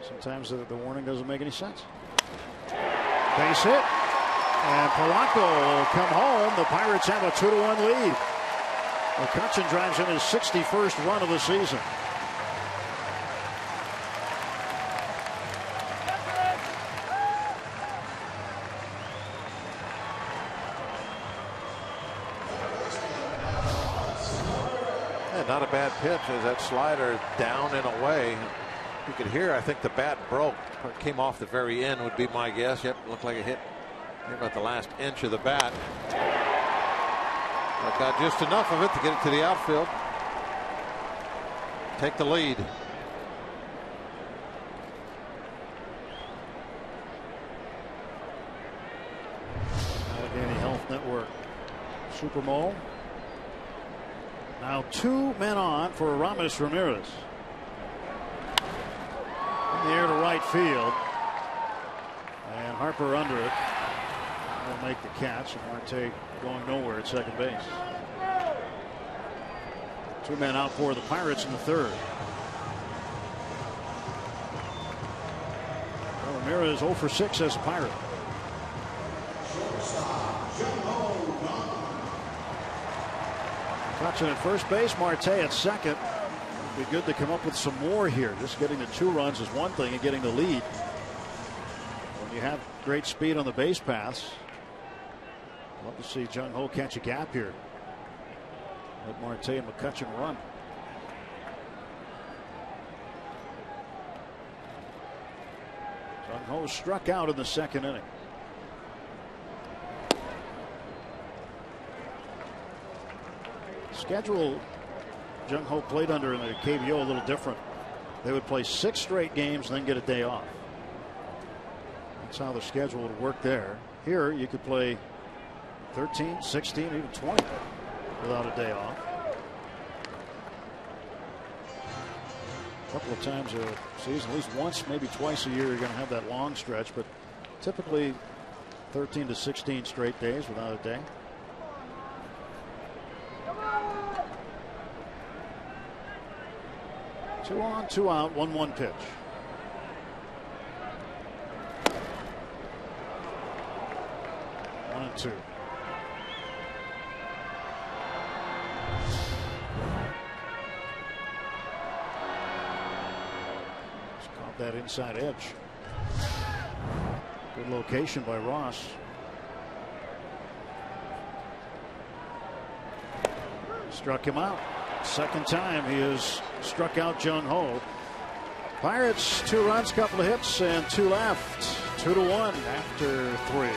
sometimes the warning doesn't make any sense. Base hit, and Polanco will come home. The Pirates have a 2-1 lead. McCutchen drives in his 61st run of the season. Not a bad pitch as that slider down and away. You could hear, I think the bat broke. It came off the very end would be my guess. Yep, looked like it hit about the last inch of the bat. But got just enough of it to get it to the outfield. Take the lead. Allegheny Health Network. Super Bowl. Now 2 men on for Aramis Ramirez. In the air to right field. And Harper under it. Will make the catch. And Marte going nowhere at second base. 2 men out for the Pirates in the third. Well, Ramirez 0 for 6 as a Pirate. McCutchen at first base, Marte at second. It'd be good to come up with some more here. Just getting the 2 runs is one thing, and getting the lead. When you have great speed on the base paths, love to see Jung Ho catch a gap here. Let Marte and McCutchen run. Jung Ho struck out in the second inning. Schedule Jung Ho played under in the KBO a little different. They would play 6 straight games and then get a day off. That's how the schedule would work there. Here you could play 13, 16, even 20 without a day off. A couple of times a season, at least once, maybe twice a year, you're going to have that long stretch, but typically 13 to 16 straight days without a day. Two on, 2 out, 1-1 pitch. One and 2. Just caught that inside edge. Good location by Ross. Struck him out. Second time he has struck out Jung Ho. Pirates 2 runs, couple of hits, and 2 left. 2-1 after 3.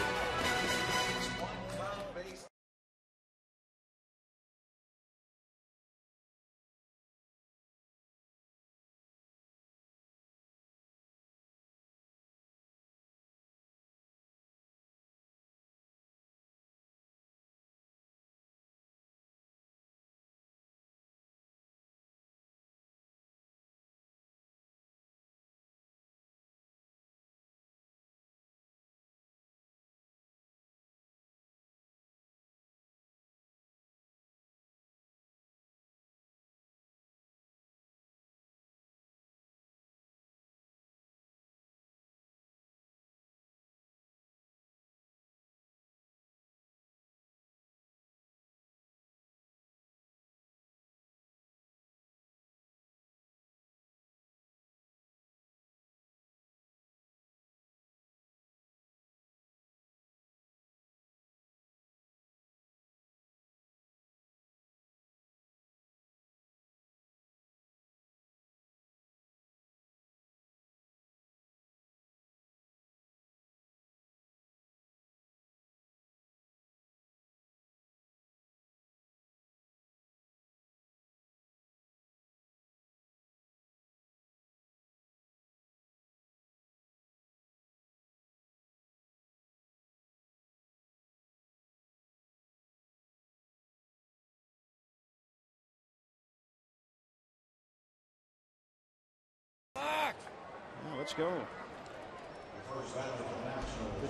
let's go.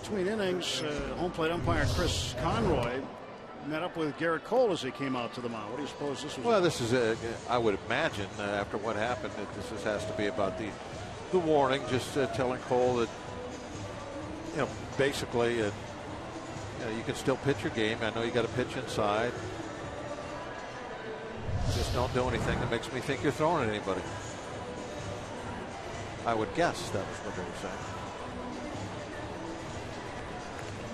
Between innings, home plate umpire Chris Conroy met up with Garrett Cole as he came out to the mound. What do you suppose this was? Well, this is I would imagine after what happened that this has to be about the warning, just telling Cole that basically you can still pitch your game. I know you got to pitch inside. Just don't do anything that makes me think you're throwing at anybody. I would guess that was what they were saying.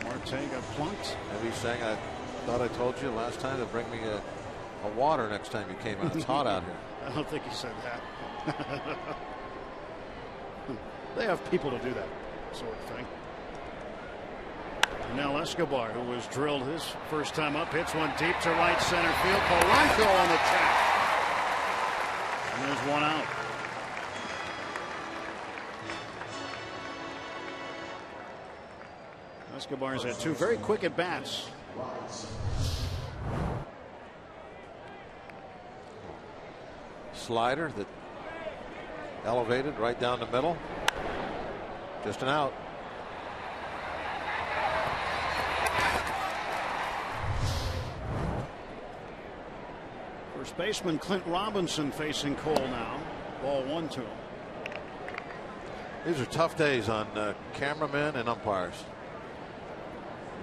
Marte got plunked. Maybe he's saying, I thought I told you last time to bring me a water next time you came out. It's hot out here. I don't think he said that. They have people to do that sort of thing. And now Escobar, who was drilled his first time up, hits one deep to right center field. Polanco on the track. And there's one out. Escobar's had two very quick at bats. Slider that elevated right down the middle. Just an out. First baseman Clint Robinson facing Cole now. Ball 1-2. These are tough days on cameramen and umpires.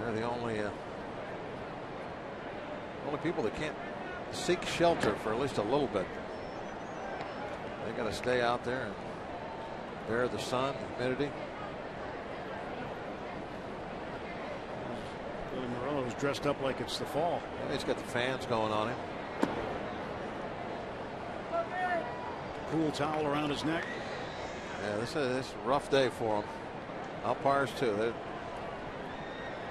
They're the only people that can't seek shelter for at least a little bit. They got to stay out there and bear the sun, humidity. Billy Morello's dressed up like it's the fall. He's got the fans going on him. Cool towel around his neck. Yeah, this is a rough day for him. Umpires too.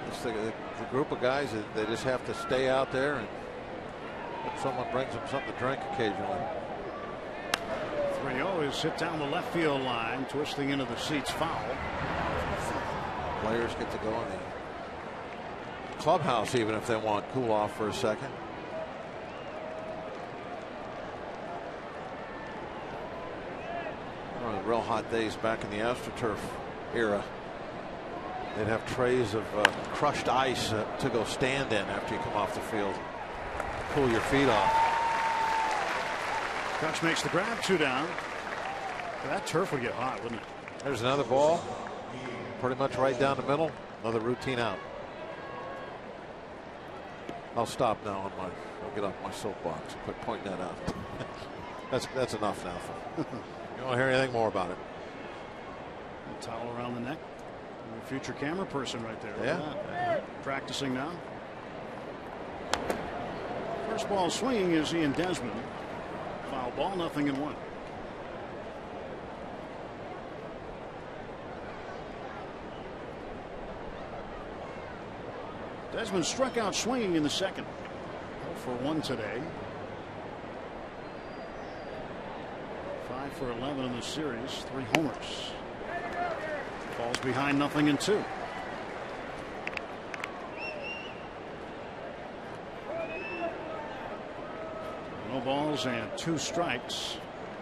It's the group of guys that they just have to stay out there and hope someone brings them something to drink occasionally. 3-0 is hit down the left field line, twisting into the seats, foul. Players get to go in the clubhouse even if they want cool off for a second. One of the real hot days back in the AstroTurf era. They'd have trays of crushed ice to go stand in after you come off the field. Pull your feet off. Cox makes the grab, 2 down. That turf would get hot, wouldn't it? There's another ball. Pretty much right down the middle. Another routine out. I'll stop now on I'll get off my soapbox and quit pointing that out. That's enough now. You don't want to hear anything more about it. A towel around the neck. A future camera person right there. Yeah. Practicing now. First ball swinging is Ian Desmond. Foul ball, 0-1. Desmond struck out swinging in the second. 0-for-1 today. 5 for 11 in the series. 3 homers. Falls behind 0-2. No balls and 2 strikes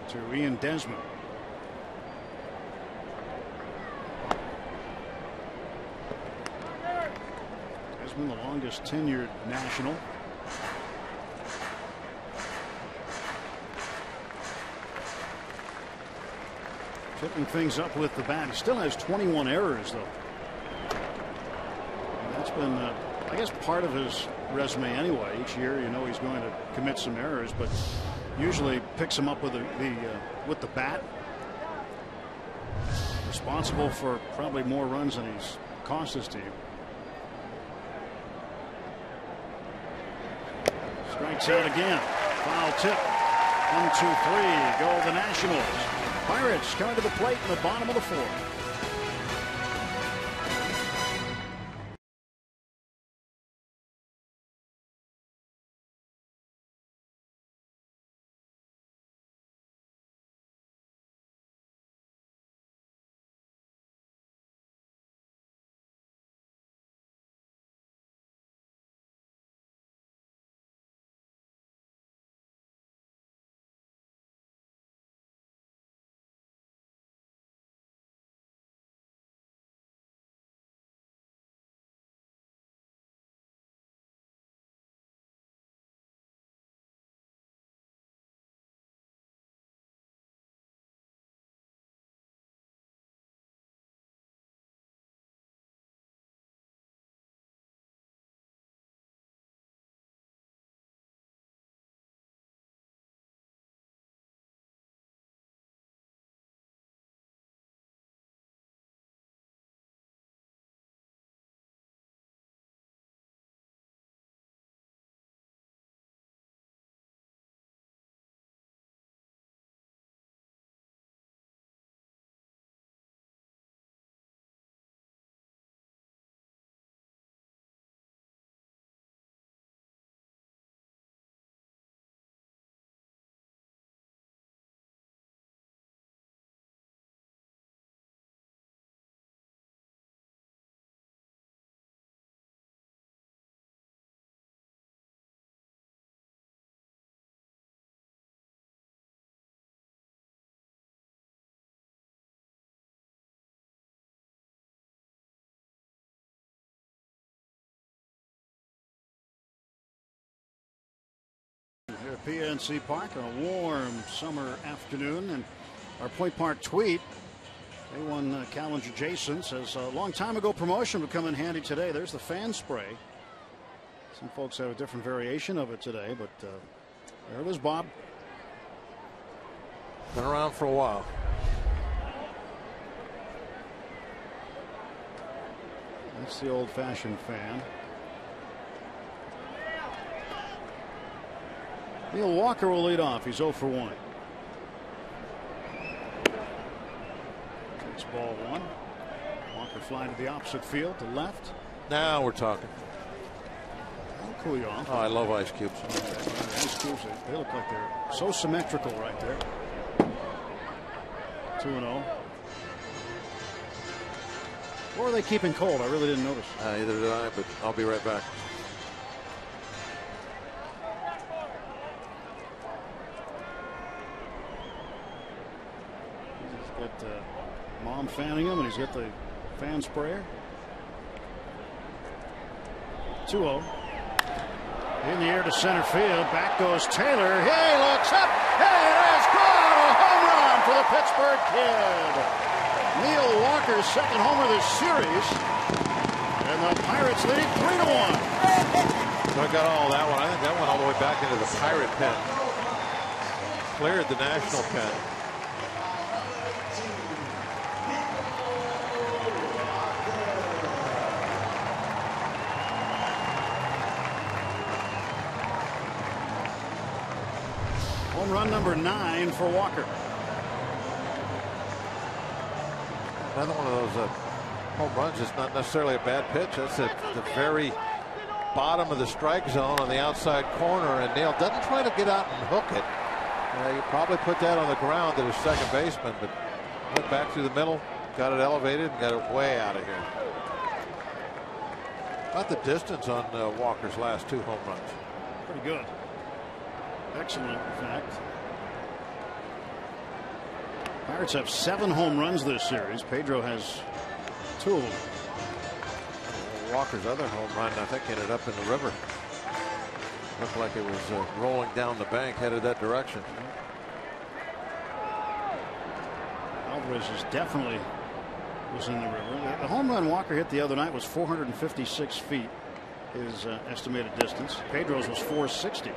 to Ian Desmond. Desmond, the longest tenured National. Tipping things up with the bat. He still has 21 errors, though. And that's been, I guess, part of his resume anyway. Each year, he's going to commit some errors, but usually picks them up with the bat. Responsible for probably more runs than he's cost his team. Strikes out again. Foul tip. 1-2-3. Go the Nationals. Pirates coming to the plate in the bottom of the 4th. PNC Park on a warm summer afternoon. And our Point Park tweet, A1 Callinger Jason says, a long time ago promotion would come in handy today. There's the fan spray. Some folks have a different variation of it today, but there it is, Bob. Been around for a while. That's the old-fashioned fan. Neil Walker will lead off. He's 0 for 1. Takes ball 1. Walker flying to the opposite field, to left. Now we're talking. That'll cool you off. Oh, I love ice cubes. Ice cubes, they look like they're so symmetrical right there. 2-0. Or are they keeping cold? I really didn't notice. Either did I, but I'll be right back. He's got Mom fanning him, and he's got the fan sprayer. 2-0. In the air to center field. Back goes Taylor. He looks up. Hey, it is caught. A home run for the Pittsburgh Kid. Neil Walker's second homer this series. And the Pirates lead 3-1. So I got all that one. I think that went all the way back into the Pirate pen. Cleared the National pen. Home run number 9 for Walker. Another one of those home runs is not necessarily a bad pitch. That's at the very bottom of the strike zone on the outside corner, and Neil doesn't try to get out and hook it. You probably put that on the ground to the second baseman, but went back through the middle, got it elevated, and got it way out of here. About the distance on Walker's last 2 home runs. Pretty good. Excellent, in fact. Pirates have 7 home runs this series. Pedro has 2 of them. Walker's other home run, I think, ended up in the river. Looked like it was rolling down the bank, headed that direction. Alvarez is definitely was in the river. The home run Walker hit the other night was 456 feet. His estimated distance. Pedro's was 460.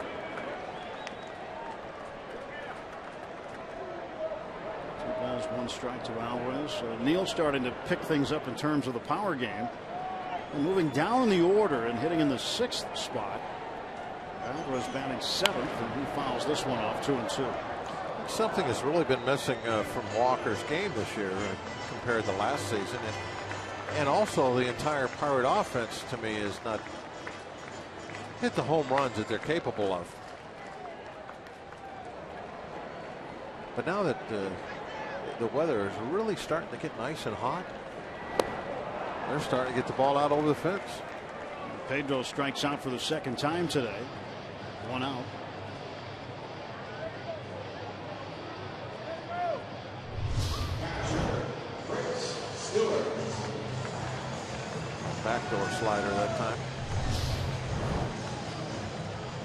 1 strike to Alvarez. Neil starting to pick things up in terms of the power game and moving down in the order and hitting in the 6th spot. Alvarez batting 7th, and he fouls this one off 2-2. Something has really been missing from Walker's game this year compared to last season, and also the entire Pirate offense to me is not hit the home runs that they're capable of. But now that the weather is really starting to get nice and hot, they're starting to get the ball out over the fence. Pedro strikes out for the 2nd time today. 1 out. Backdoor slider that time.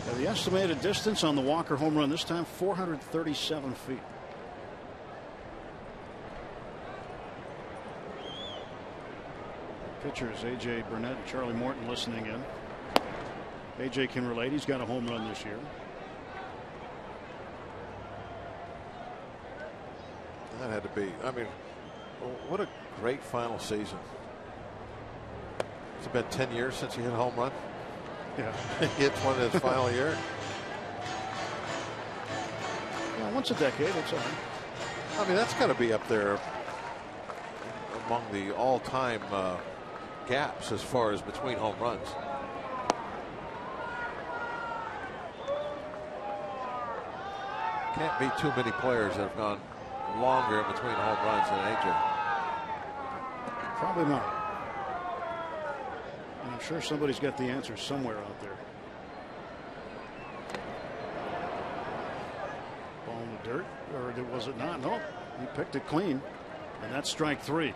Now the estimated distance on the Walker home run this time 437 feet. Pitchers A.J. Burnett and Charlie Morton listening in. A.J. can relate. He's got a home run this year. That had to be. I mean, what a great final season. It's been 10 years since he hit a home run. Yeah. He hits one in his final year. Yeah, once a decade. It's all right. I mean, that's got to be up there among the all-time gaps as far as between home runs. Can't be too many players that have gone longer in between home runs than AJ. Probably not. And I'm sure somebody's got the answer somewhere out there. Ball in the dirt, or was it not? No, he picked it clean, and that's strike 3.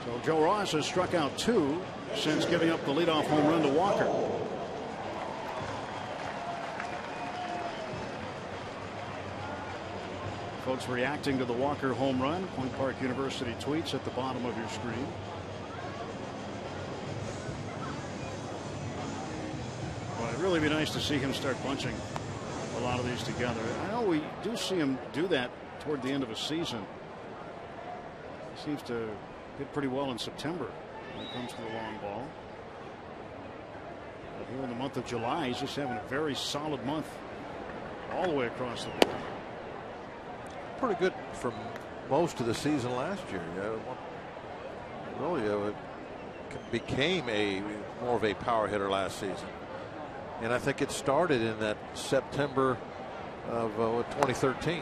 So Joe Ross has struck out 2 since giving up the leadoff home run to Walker. Folks reacting to the Walker home run. Point Park University tweets at the bottom of your screen. Well, it'd really be nice to see him start bunching a lot of these together. I know we do see him do that toward the end of a season. He seems to hit pretty well in September when it comes to the long ball. But here in the month of July, he's just having a very solid month all the way across the board. Pretty good from most of the season last year. Really became more of a power hitter last season. And I think it started in that September of 2013.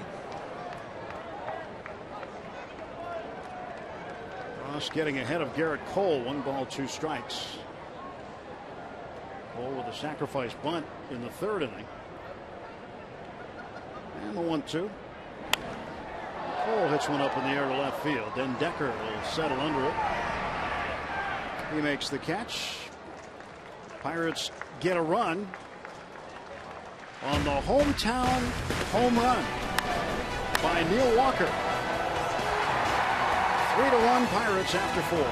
Ross getting ahead of Garrett Cole. 1 ball, 2 strikes. Cole with a sacrifice bunt in the 3rd inning. And the 1-2. Cole hits one up in the air to left field. Then Decker will settle under it. He makes the catch. Pirates get a run on the hometown home run by Neil Walker. 3-1 Pirates after 4.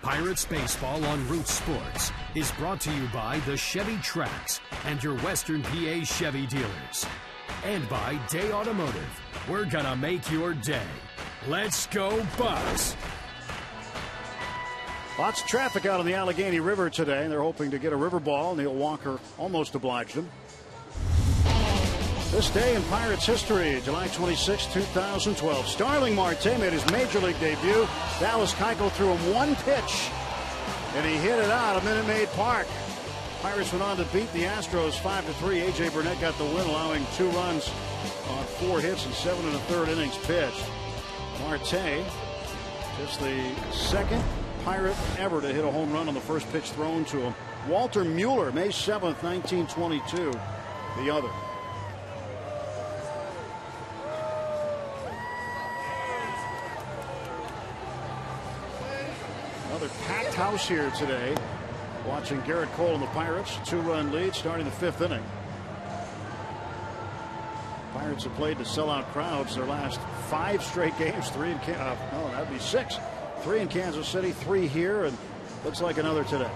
Pirates Baseball on Root Sports is brought to you by the Chevy Tracks and your Western PA Chevy dealers. And by Day Automotive. We're gonna make your day. Let's go Bucks! Lots of traffic out on the Allegheny River today. They're hoping to get a river ball. Neil Walker almost obliged them. This day in Pirates history, July 26, 2012. Starling Marte made his major league debut. Dallas Keuchel threw him 1 pitch, and he hit it out of Minute Maid Park. Pirates went on to beat the Astros 5-3. A.J. Burnett got the win, allowing 2 runs on 4 hits and 7 1/3 innings pitched. Marte, just the 2nd Pirate ever to hit a home run on the first pitch thrown to him. Walter Mueller, May 7th, 1922, the other. Another packed house here today, watching Garrett Cole and the Pirates. 2-run lead starting the 5th inning. Pirates have played to sellout crowds their last 5 straight games. 3 in that'd be 6. 3 in Kansas City, 3 here, and looks like another today.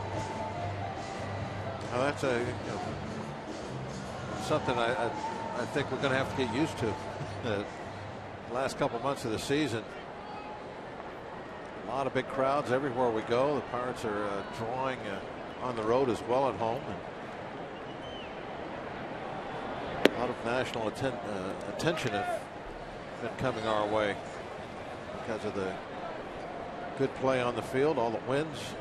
Now that's something I think we're going to have to get used to. The last couple months of the season, a lot of big crowds everywhere we go. The Pirates are drawing on the road as well at home, and a lot of national attention have been coming our way because of the good play on the field, all the wins.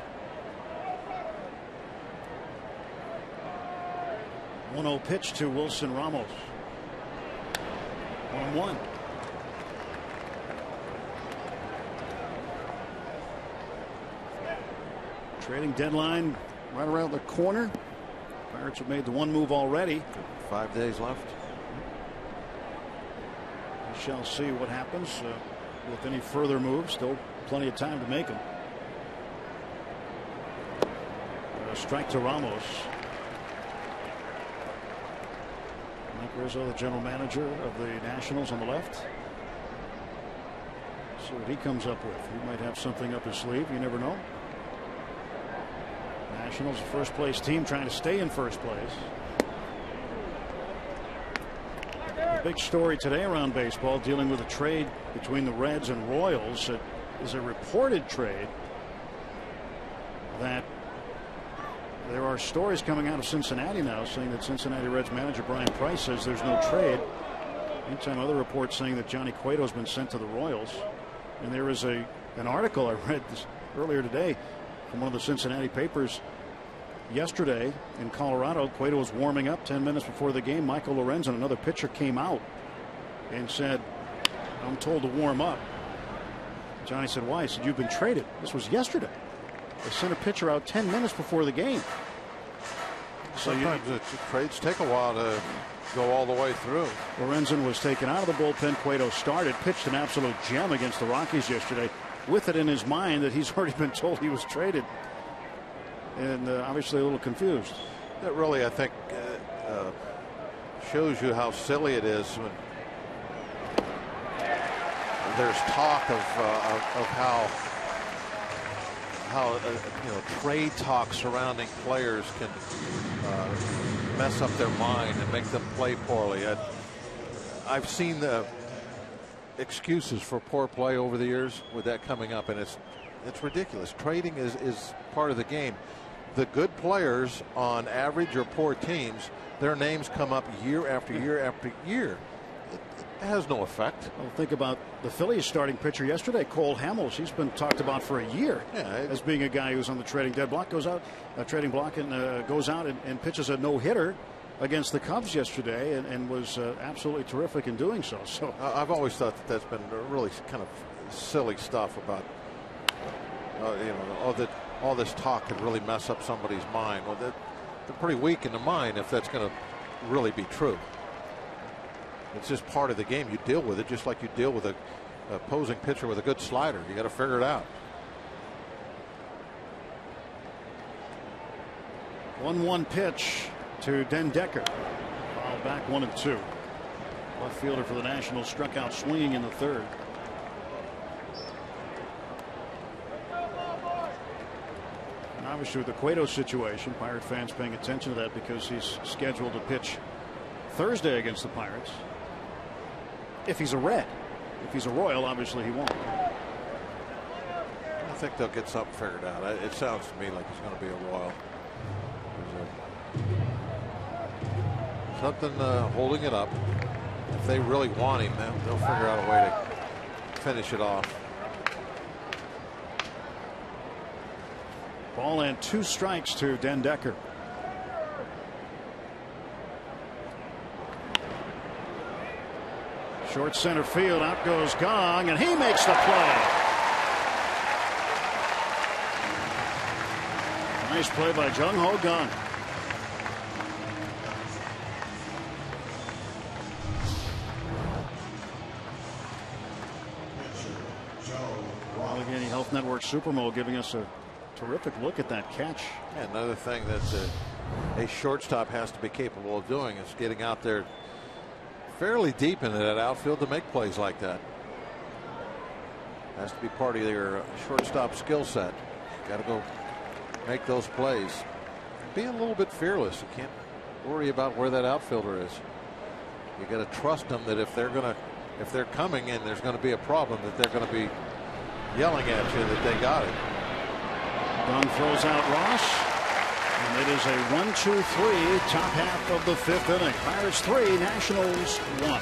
1-0 pitch to Wilson Ramos. 1-1. Trading deadline right around the corner. Pirates have made the one move already. 5 days left. We shall see what happens with any further moves. Still plenty of time to make them. A strike to Ramos. Mike Rizzo, the general manager of the Nationals, on the left. See what he comes up with. He might have something up his sleeve. You never know. Nationals, a first place team, trying to stay in first place. The big story today around baseball, dealing with a trade between the Reds and Royals. It is a reported trade that there are stories coming out of Cincinnati now saying that Cincinnati Reds manager Brian Price says there's no trade. Meantime, other reports saying that Johnny Cueto has been sent to the Royals. And there is an article I read earlier today from one of the Cincinnati papers. Yesterday in Colorado, Cueto was warming up 10 minutes before the game. Michael Lorenzen, another pitcher, came out and said, "I'm told to warm up." Johnny said, "Why?" He said, "You've been traded." This was yesterday. They sent a pitcher out 10 minutes before the game. So sometimes trades take a while to go all the way through. Lorenzen was taken out of the bullpen. Cueto started, pitched an absolute gem against the Rockies yesterday, with it in his mind that he's already been told he was traded, and obviously a little confused. That really, I think, shows you how silly it is when there's talk of how trade talk surrounding players can mess up their mind and make them play poorly. I've seen the excuses for poor play over the years with that coming up, and it's ridiculous. Trading is part of the game. The good players on average or poor teams, their names come up year after year after year. It has no effect. Well, think about the Phillies starting pitcher yesterday, Cole Hamels. He's been talked about for a year as being a guy who's on the trading block. Goes out, goes out and pitches a no-hitter against the Cubs yesterday, and was absolutely terrific in doing so. So I've always thought that's been really kind of silly stuff about all this talk could really mess up somebody's mind. Well, they're pretty weak in the mind if that's going to really be true. It's just part of the game. You deal with it just like you deal with a opposing pitcher with a good slider. You got to figure it out. 1-1 pitch to Den Decker. Fouled back 1-2. Left fielder for the Nationals struck out swinging in the third. And obviously with the Cueto situation, Pirate fans paying attention to that because he's scheduled to pitch Thursday against the Pirates. If he's a Red. If he's a Royal, obviously he won't. I think they'll get something figured out. It sounds to me like he's going to be a Royal. Something holding it up. If they really want him, then they'll figure out a way to finish it off. Ball and 2 strikes to Den Decker. Short center field, out goes Gong, and he makes the play. Nice play by Jung Ho Gong. Allegheny Health Network Supermo giving us a terrific look at that catch. Yeah, another thing that a shortstop has to be capable of doing is getting out there fairly deep into that outfield to make plays like that. Has to be part of your shortstop skill set. Got to go make those plays. Be a little bit fearless. You can't worry about where that outfielder is. You got to trust them that if they're coming and there's going to be a problem, that they're going to be yelling at you that they got it. Dunn throws out Ross. And it is a 1-2-3 top half of the 5th inning. Pirates 3, Nationals 1.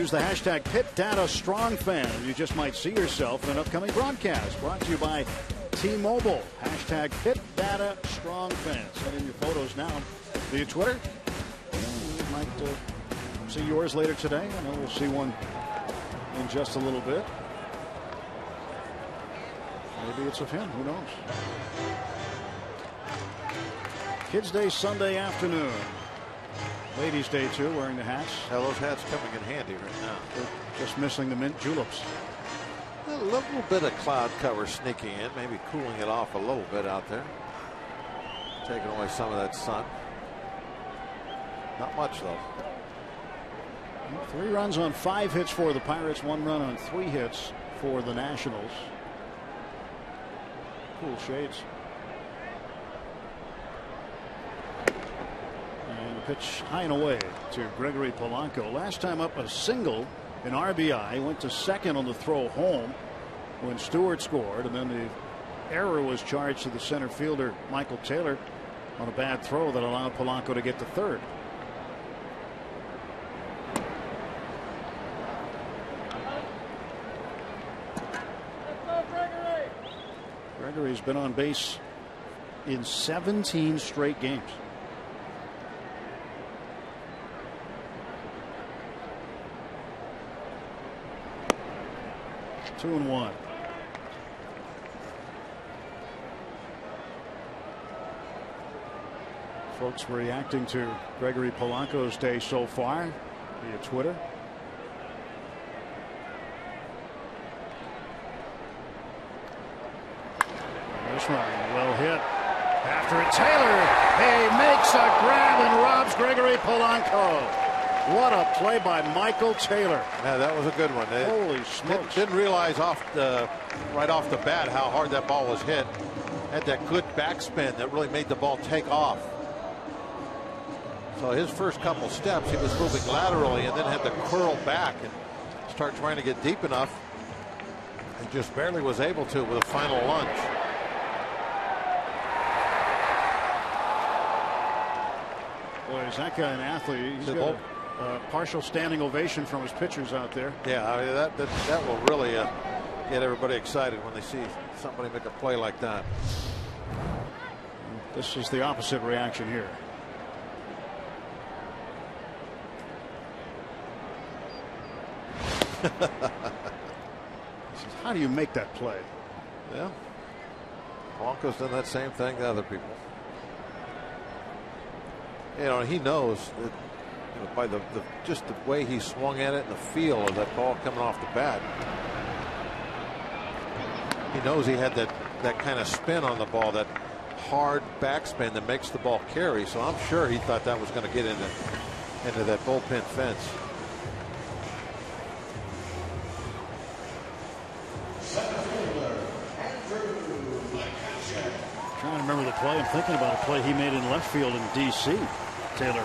Use the hashtag PittDataStrongFan. You just might see yourself in an upcoming broadcast. Brought to you by T-Mobile. Hashtag PittDataStrongFan. Send in your photos now via Twitter. You might see yours later today. I know we'll see one in just a little bit. Maybe it's of him. Who knows? Kids Day Sunday afternoon. Ladies Day too, wearing the hats. Yeah, those hats coming in handy right now. They're just missing the mint juleps. A little bit of cloud cover sneaking in, maybe cooling it off a little bit out there. Taking away some of that sun. Not much though. 3 runs on 5 hits for the Pirates, 1 run on 3 hits for the Nationals. Cool shades. And the pitch high and away to Gregory Polanco. Last time up a single in RBI. Went to second on the throw home when Stewart scored, and then the error was charged to the center fielder Michael Taylor on a bad throw that allowed Polanco to get to third. Gregory's been on base in 17 straight games. Two and one. Folks reacting to Gregory Polanco's day so far via Twitter. This one well hit. After it, Taylor, he makes a grab and robs Gregory Polanco. What a play by Michael Taylor. Yeah, that was a good one. Holy smokes. Didn't realize right off the bat how hard that ball was hit. Had that good backspin that really made the ball take off. So his first couple steps, he was moving laterally and then had to curl back and start trying to get deep enough. And just barely was able to with a final lunge. Boy, is that guy an athlete? He's got a partial standing ovation from his pitchers out there. Yeah, I mean, that will really get everybody excited when they see somebody make a play like that. This is the opposite reaction here. How do you make that play? Yeah, Polanco's done that same thing to other people. You know, he knows that, you know, by just the way he swung at it and the feel of that ball coming off the bat. He knows he had that kind of spin on the ball, that hard backspin that makes the ball carry. So I'm sure he thought that was going to get into that bullpen fence. Trying to remember the play. I'm thinking about a play he made in left field in D.C. Taylor.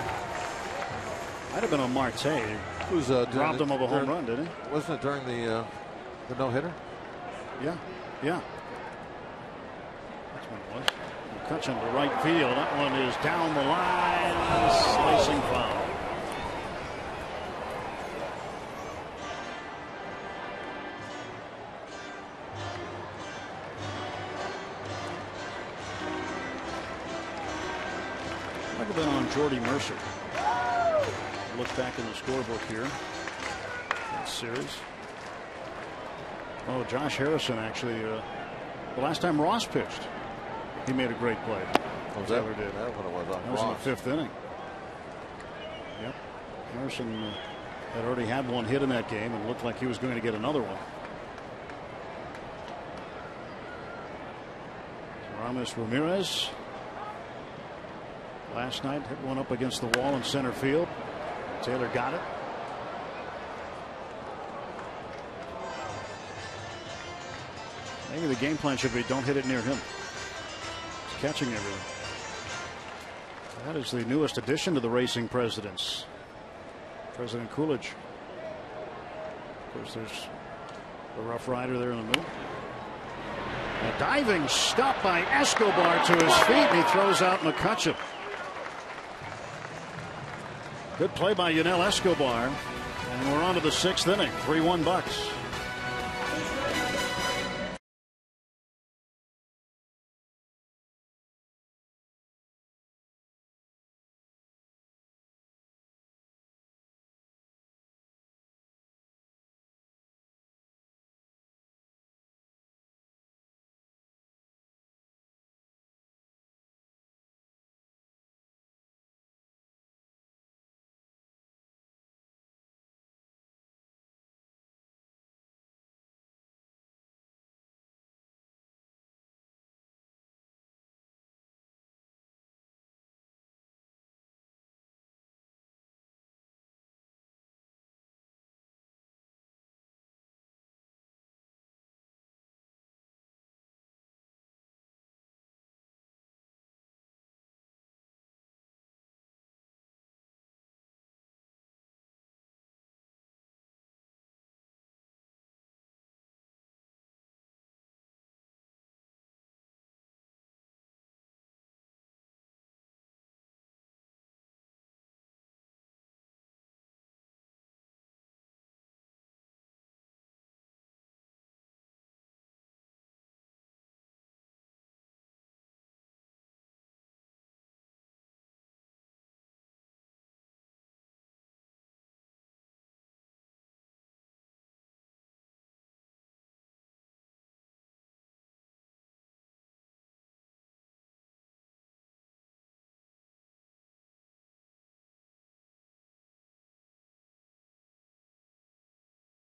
Might have been on Marte. Robbed him of a home run, didn't he? Wasn't it during the no-hitter? Yeah. That's when it was. McCutchen to right field. That one is down the line. Slicing foul. Might have been on Jordy Mercer. Look back in the scorebook here. That series. Oh, Josh Harrison actually. The last time Ross pitched, he made a great play. Oh, Taylor did. That what it was on That was in the 5th inning. Yep. Harrison had already had one hit in that game and looked like he was going to get another one. Ramos Ramirez last night hit one up against the wall in center field. Taylor got it. Maybe the game plan should be don't hit it near him. He's catching everything. That is the newest addition to the Racing Presidents. President Coolidge. Of course, there's the Rough Rider there in the middle. A diving stop by Escobar to his feet, and he throws out McCutchen. Good play by Yunel Escobar. And we're on to the 6th inning. 3-1 Bucks.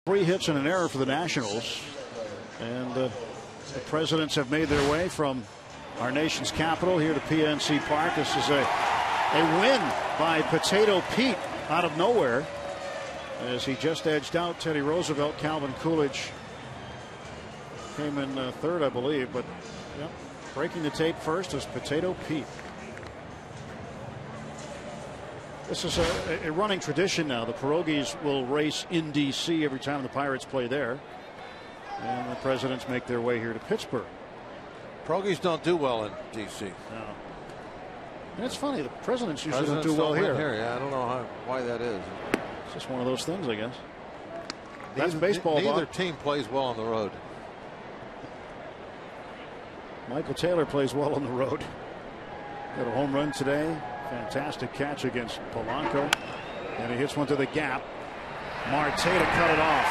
Three hits and an error for the Nationals. And the Presidents have made their way from our nation's capital here to PNC Park. This is a win by Potato Pete out of nowhere, as he just edged out Teddy Roosevelt. Calvin Coolidge came in third, I believe. But yep, breaking the tape first is Potato Pete. This is a running tradition now. The Pierogies will race in D.C. every time the Pirates play there. And the Presidents make their way here to Pittsburgh. Pierogies don't do well in D.C. No. And it's funny, the Presidents usually don't do well here. Yeah, I don't know why that is. It's just one of those things, I guess. That's baseball. Neither team plays well on the road. Michael Taylor plays well on the road. Got a home run today. Fantastic catch against Polanco. And he hits one to the gap. Marte to cut it off.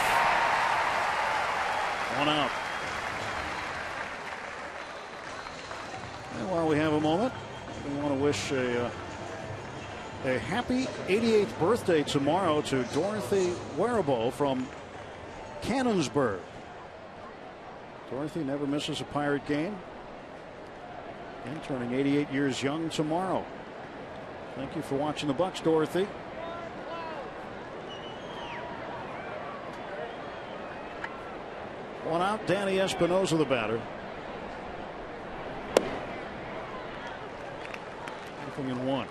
1 out. And while we have a moment, we want to wish a happy 88th birthday tomorrow to Dorothy Werabo from Cannonsburg. Dorothy never misses a Pirate game. And turning 88 years young tomorrow. Thank you for watching the Bucks, Dorothy. One out. Danny Espinosa, the batter. Nothing in one.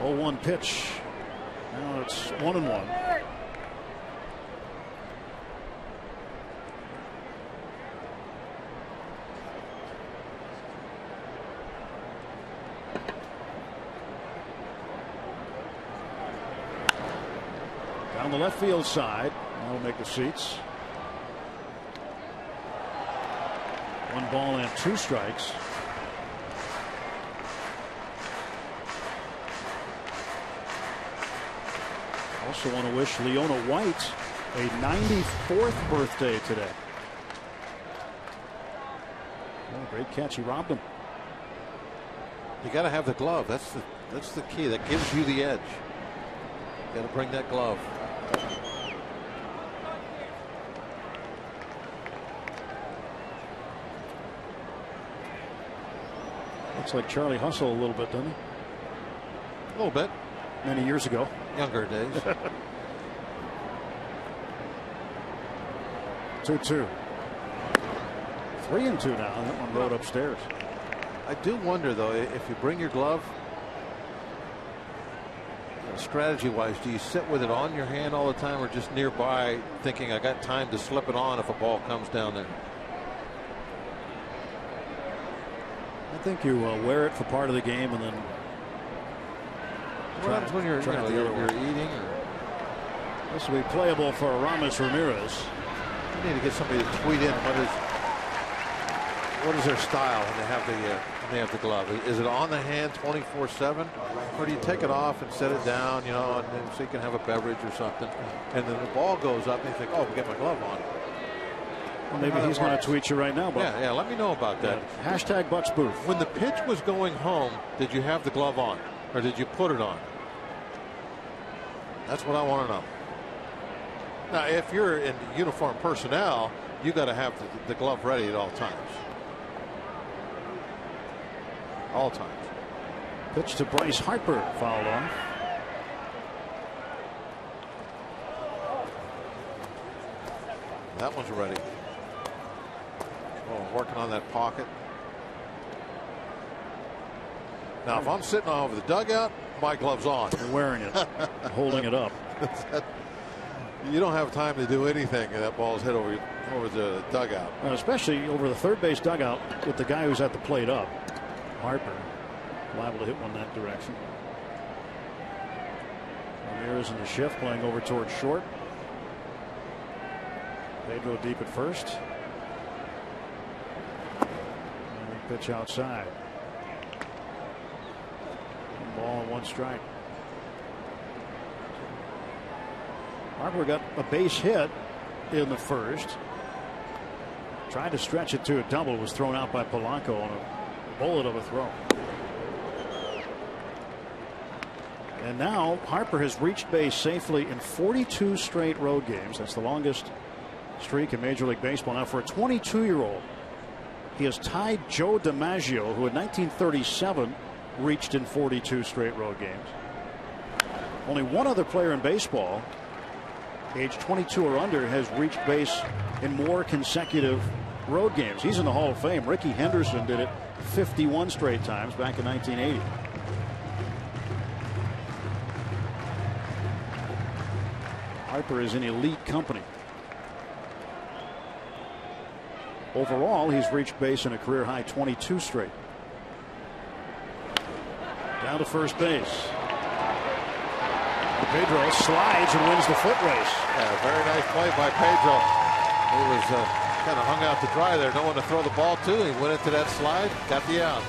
Oh, 1 pitch. Now it's 1-1. On the left field side, that'll make the seats. 1 ball and 2 strikes. Also want to wish Leona White a 94th birthday today. Oh, great catch. He robbed him. You got to have the glove. That's the key. That gives you the edge. You got to bring that glove. Looks like Charlie Hustle a little bit, doesn't he? A little bit. Many years ago. Younger days. 2-2. 3-2 now. That one rode upstairs. I do wonder, though, if you bring your glove, strategy-wise, do you sit with it on your hand all the time or just nearby thinking I got time to slip it on if a ball comes down there? think you wear it for part of the game and then. What happens when you're eating? This will be playable for Aramis Ramirez. You need to get somebody to tweet in what is their style when they have the glove. Is it on the hand 24/7, or do you take it off and set it down, you know, and so you can have a beverage or something, and then the ball goes up and you think, oh, we get my glove on. Well, maybe he's going to tweet you right now, Buck. Yeah, let me know about that. Hashtag Butts Booth. When the pitch was going home, did you have the glove on, or did you put it on? That's what I want to know. Now, if you're in uniform personnel, you got to have the glove ready at all times. All times. Pitch to Bryce Harper, fouled off. That one's ready. Oh, working on that pocket. Now, if I'm sitting over the dugout, my glove's on. You're wearing it, holding it up. You don't have time to do anything, and that ball's hit over the dugout. And especially over the third base dugout with the guy who's at the plate up. Harper liable to hit one that direction. Ramirez in the shift, playing over towards short. Pedro deep at first. And pitch outside. Ball and one strike. Harper got a base hit in the first. Tried to stretch it to a double. Was thrown out by Polanco on a bullet of a throw. And now Harper has reached base safely in 42 straight road games. That's the longest streak in Major League Baseball. Now, for a 22-year-old, he has tied Joe DiMaggio, who in 1937 reached in 42 straight road games. Only one other player in baseball, age 22 or under, has reached base in more consecutive road games. He's in the Hall of Fame. Ricky Henderson did it 51 straight times back in 1980. Harper is in elite company. Overall, he's reached base in a career high 22 straight. Down to first base. Pedro slides and wins the foot race. Yeah, very nice play by Pedro. He was kind of hung out to dry there. No one to throw the ball to. He went into that slide, got the out.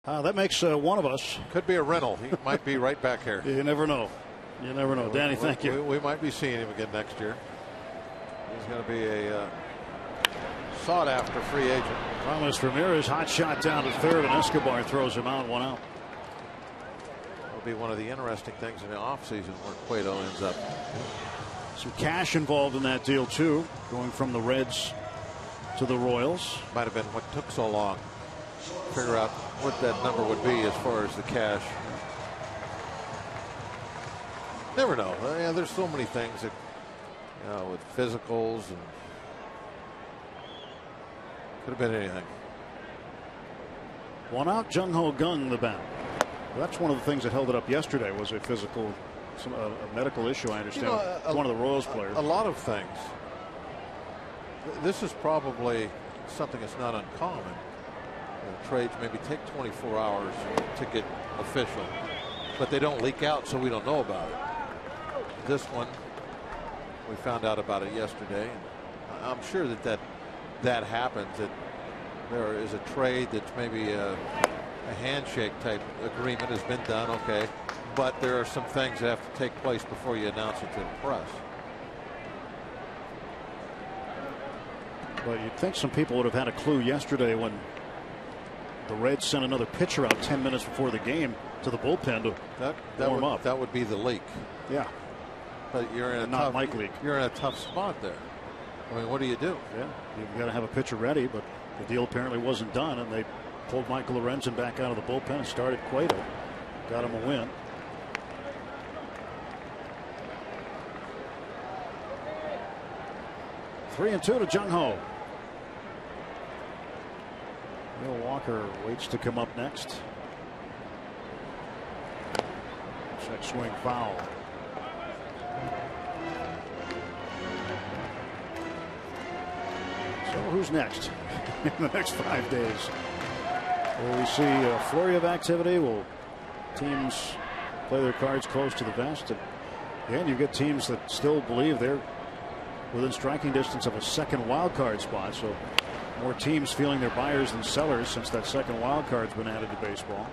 That makes one of us. Could be a rental. He might be right back here. You never know. You never know. Danny, thank you. We might be seeing him again next year. He's going to be a sought-after free agent. Carlos Ramirez, hot shot down to third, and Escobar throws him out, 1 out. It'll be one of the interesting things in the offseason where Cueto ends up. Some cash involved in that deal, too, going from the Reds to the Royals. Might have been what took so long to figure out what that number would be as far as the cash. Never know. Yeah, there's so many things that, with physicals, and could have been anything. 1 out, Jung Ho Gung, the bat. Well, that's one of the things that held it up yesterday, was a physical, a medical issue, I understand. One of the Royals players. A lot of things. This is probably something that's not uncommon. Trades maybe take 24 hours to get official, but they don't leak out, so we don't know about it. This one, we found out about it yesterday. And I'm sure that happens, that there is a trade that's maybe a handshake type agreement has been done, okay, but there are some things that have to take place before you announce it to the press. But you'd think some people would have had a clue yesterday when the Reds sent another pitcher out 10 minutes before the game to the bullpen to warm up. That would be the leak. Yeah. But you're in you're in a tough spot there. I mean, what do you do? Yeah, you've got to have a pitcher ready, but the deal apparently wasn't done, and they pulled Michael Lorenzen back out of the bullpen and started Cueto. Got him a win. Three and 2 to Jung Ho. Neil Walker waits to come up next. Check swing foul. So who's next in the next 5 days? Will we see a flurry of activity? Will teams play their cards close to the vest? And you get teams that still believe they're within striking distance of a second wild card spot. So more teams feeling they're buyers than sellers since that second wild card's been added to baseball.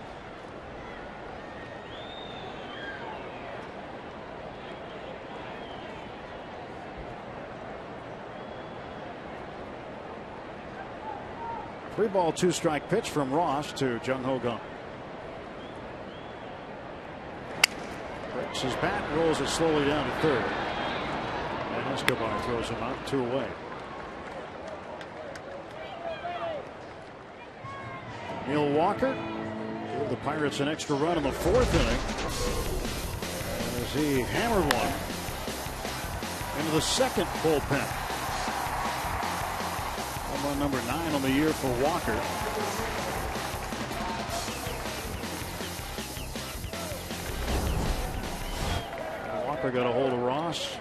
Three ball, 2 strike pitch from Ross to Jung Ho Gung. Breaks his bat, rolls it slowly down to third. And Escobar throws him out, 2 away. Neil Walker gave the Pirates an extra run in the 4th inning as he hammered one into the second bullpen. Home run number 9 on the year for Walker. Walker got a hold of Ross.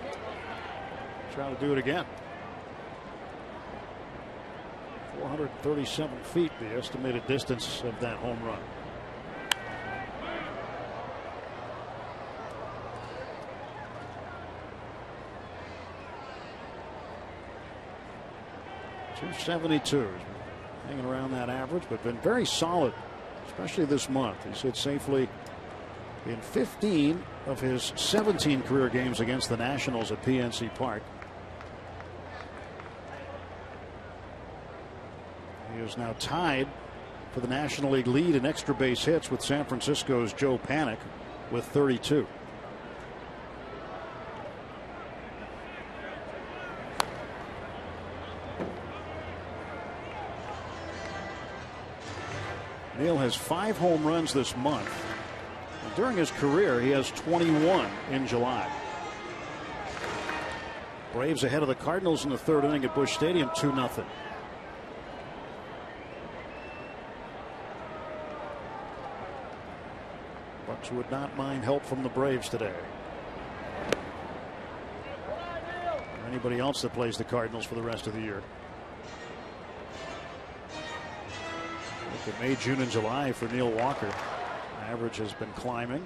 Trying to do it again. 437 feet, the estimated distance of that home run. .272, hanging around that average, but been very solid, especially this month. He's hit safely in 15 of his 17 career games against the Nationals at PNC Park. He is now tied for the National League lead in extra base hits with San Francisco's Joe Panik with 32. Neil has 5 home runs this month. And during his career, he has 21 in July. Braves ahead of the Cardinals in the 3rd inning at Busch Stadium, 2-0. Bucks would not mind help from the Braves today. Or anybody else that plays the Cardinals for the rest of the year. Look at May, June, and July for Neil Walker. Average has been climbing.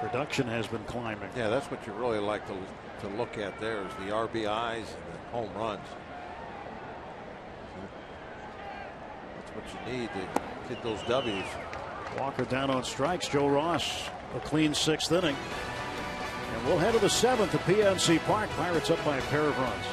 Production has been climbing. Yeah, that's what you really like to look at there is the RBIs and the home runs. That's what you need to get those W's. Walker down on strikes. Joe Ross, a clean 6th inning. And we'll head to the 7th at PNC Park. Pirates up by a pair of runs.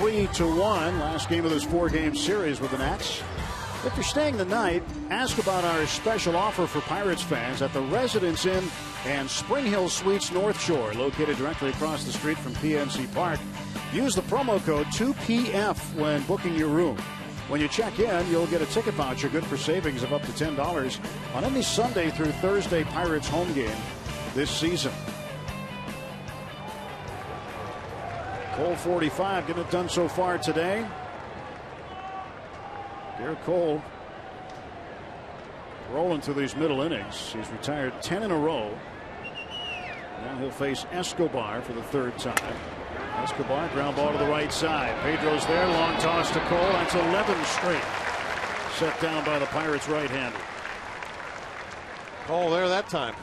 3-1. Last game of this 4-game series with the Nats. If you're staying the night, ask about our special offer for Pirates fans at the Residence Inn and Spring Hill Suites North Shore, located directly across the street from PNC Park. Use the promo code 2PF when booking your room. When you check in, you'll get a ticket voucher good for savings of up to $10 on any Sunday through Thursday Pirates home game this season. Cole 45, getting it done so far today. Garrett Cole rolling through these middle innings. He's retired 10 in a row. Now he'll face Escobar for the 3rd time. Escobar, ground ball to the right side. Pedro's there, long toss to Cole. That's 11 straight. Set down by the Pirates right-hander. Cole there that time.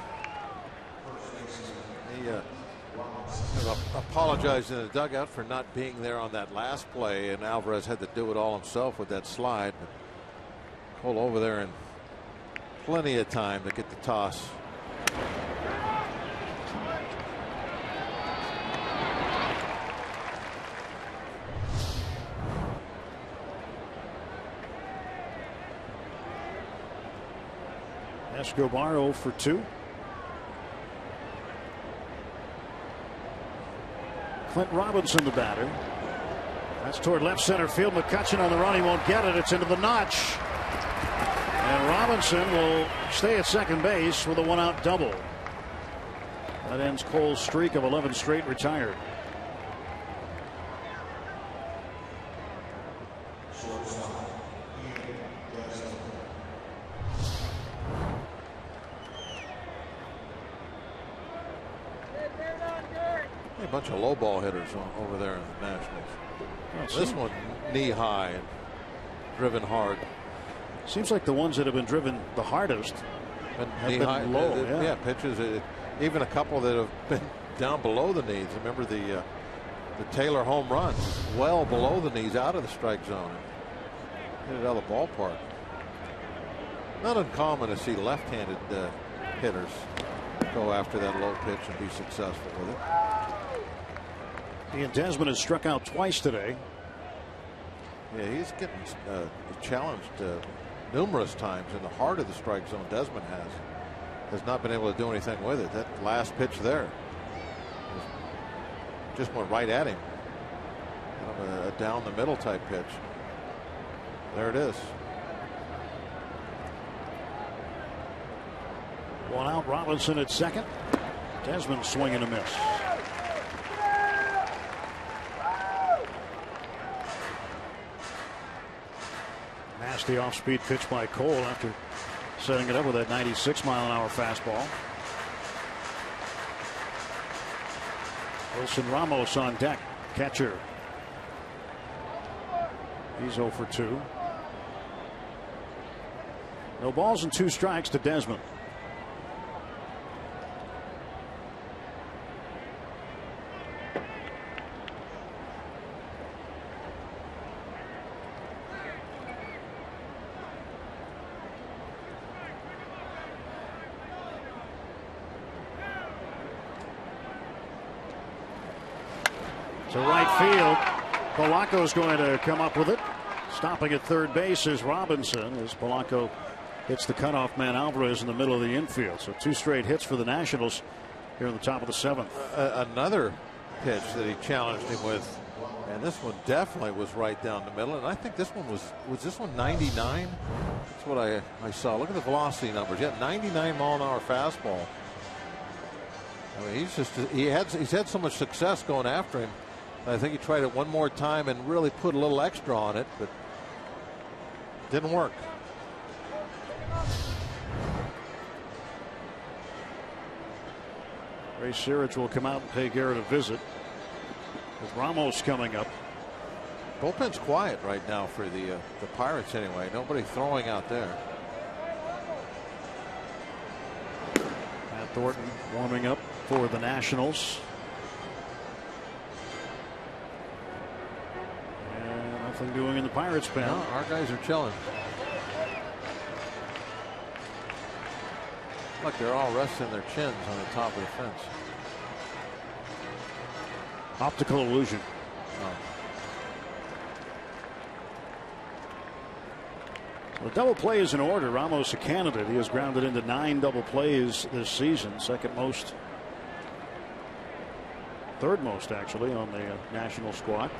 He apologized in the dugout for not being there on that last play, and Alvarez had to do it all himself with that slide. But Cole over there in plenty of time to get the toss. Escobar 0 for 2. Clint Robinson, the batter. That's toward left center field. McCutchen on the run. He won't get it. It's into the notch. And Robinson will stay at second base with a 1-out double. That ends Cole's streak of 11 straight retired. A bunch of low ball hitters over there in the Nationals. This one knee high and driven hard. Seems like the ones that have been driven the hardest have knee been high, low. Yeah, pitches. Even a couple that have been down below the knees. Remember the Taylor home run, well below the knees, out of the strike zone. Hit it out of the ballpark. Not uncommon to see left-handed hitters go after that low pitch and be successful with it. Ian Desmond has struck out twice today. Yeah, he's getting challenged numerous times in the heart of the strike zone. Desmond has not been able to do anything with it. That last pitch there just went right at him. Kind of a down the middle type pitch. There it is. 1 out. Robinson at second. Desmond swinging a miss. Nasty off-speed pitch by Cole after setting it up with that 96-mile-an-hour fastball. Wilson Ramos on deck, catcher. He's 0 for 2. No balls and 2 strikes to Desmond. To right field. Polanco's going to come up with it. Stopping at third base is Robinson as Polanco hits the cutoff man Alvarez in the middle of the infield. So 2 straight hits for the Nationals here in the top of the 7th. Another pitch that he challenged him with, and this one definitely was right down the middle. And I think this one was this one 99? That's what I saw. Look at the velocity numbers. Yeah, 99-mile-an-hour fastball. I mean, he's had so much success going after him. I think he tried it one more time and really put a little extra on it, but didn't work. Ray Searage will come out and pay Garrett a visit with Ramos coming up. Bullpen's quiet right now for the Pirates anyway. Nobody throwing out there. Matt Thornton warming up for the Nationals. And nothing doing in the Pirates pen. No, our guys are chilling. Look, they're all resting their chins on the top of the fence. Optical illusion. Oh. Well, double play is in order. Ramos a candidate. He has grounded into 9 double plays this season, second most, third most actually on the national squad.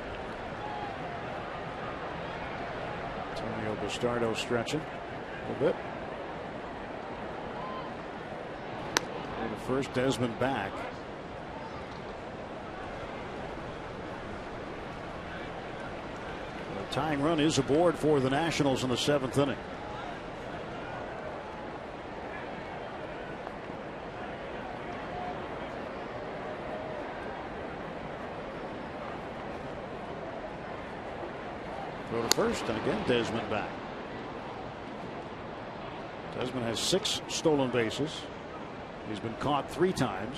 Antonio Bastardo stretching a little bit. And the first, Desmond back. The tying run is aboard for the Nationals in the 7th inning. Throw to first, and again Desmond back. Desmond has 6 stolen bases. He's been caught 3 times.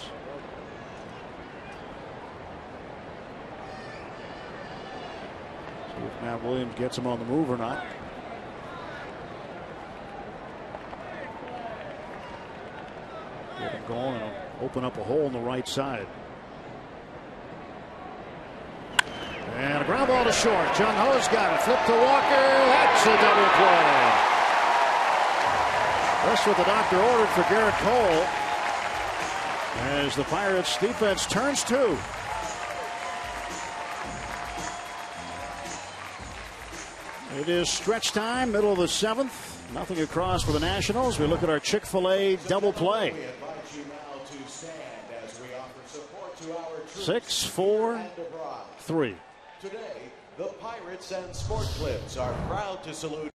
See if Matt Williams gets him on the move or not. Get him going and open up a hole in the right side. And a ground ball to short. Jung Ho's got it. Flip to Walker. That's a double play. That's what the doctor ordered for Garrett Cole. As the Pirates defense turns 2. It is stretch time, middle of the 7th. Nothing across for the Nationals. We look at our Chick-fil-A double play. 6, 4, 3. Today, the Pirates and Sport Clips are proud to salute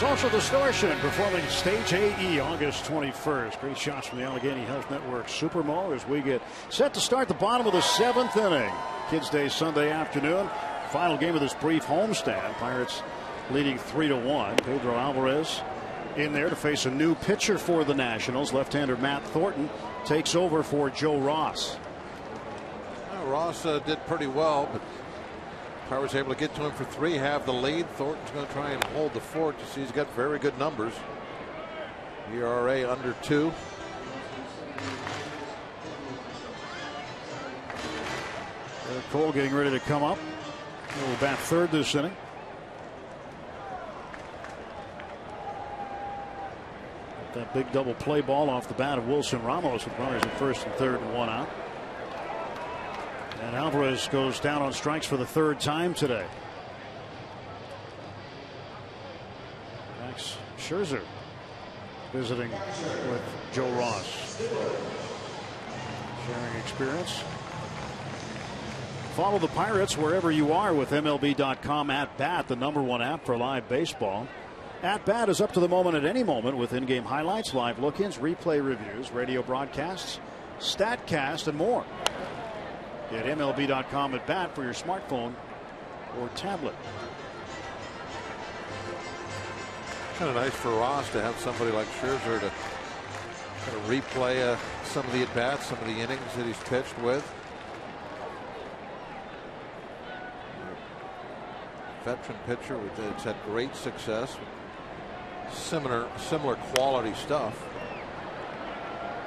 Social Distortion performing Stage AE August 21st. Great shots from the Allegheny Health Network Supermo as we get set to start the bottom of the 7th inning. Kids Day Sunday afternoon. Final game of this brief homestand. Pirates leading 3-1. Pedro Alvarez in there to face a new pitcher for the Nationals. Left-hander Matt Thornton takes over for Joe Ross. Well, Ross did pretty well, but Pirates able to get to him for 3, have the lead. Thornton's going to try and hold the fort. You see, he's got very good numbers. ERA under 2. Garrett Cole getting ready to come up. He'll bat third this inning. That big double play ball off the bat of Wilson Ramos with runners at first and third and 1 out. And Alvarez goes down on strikes for the 3rd time today. Max Scherzer visiting with Joe Ross. Sharing experience. Follow the Pirates wherever you are with MLB.com At Bat, the #1 app for live baseball. At Bat is up to the moment at any moment with in-game highlights, live look-ins, replay reviews, radio broadcasts, StatCast, and more. Get MLB.com At Bat for your smartphone or tablet. Kind of nice for Ross to have somebody like Scherzer to kind of replay some of the at-bats, some of the innings that he's pitched with. Veteran pitcher that's had great success. Similar quality stuff.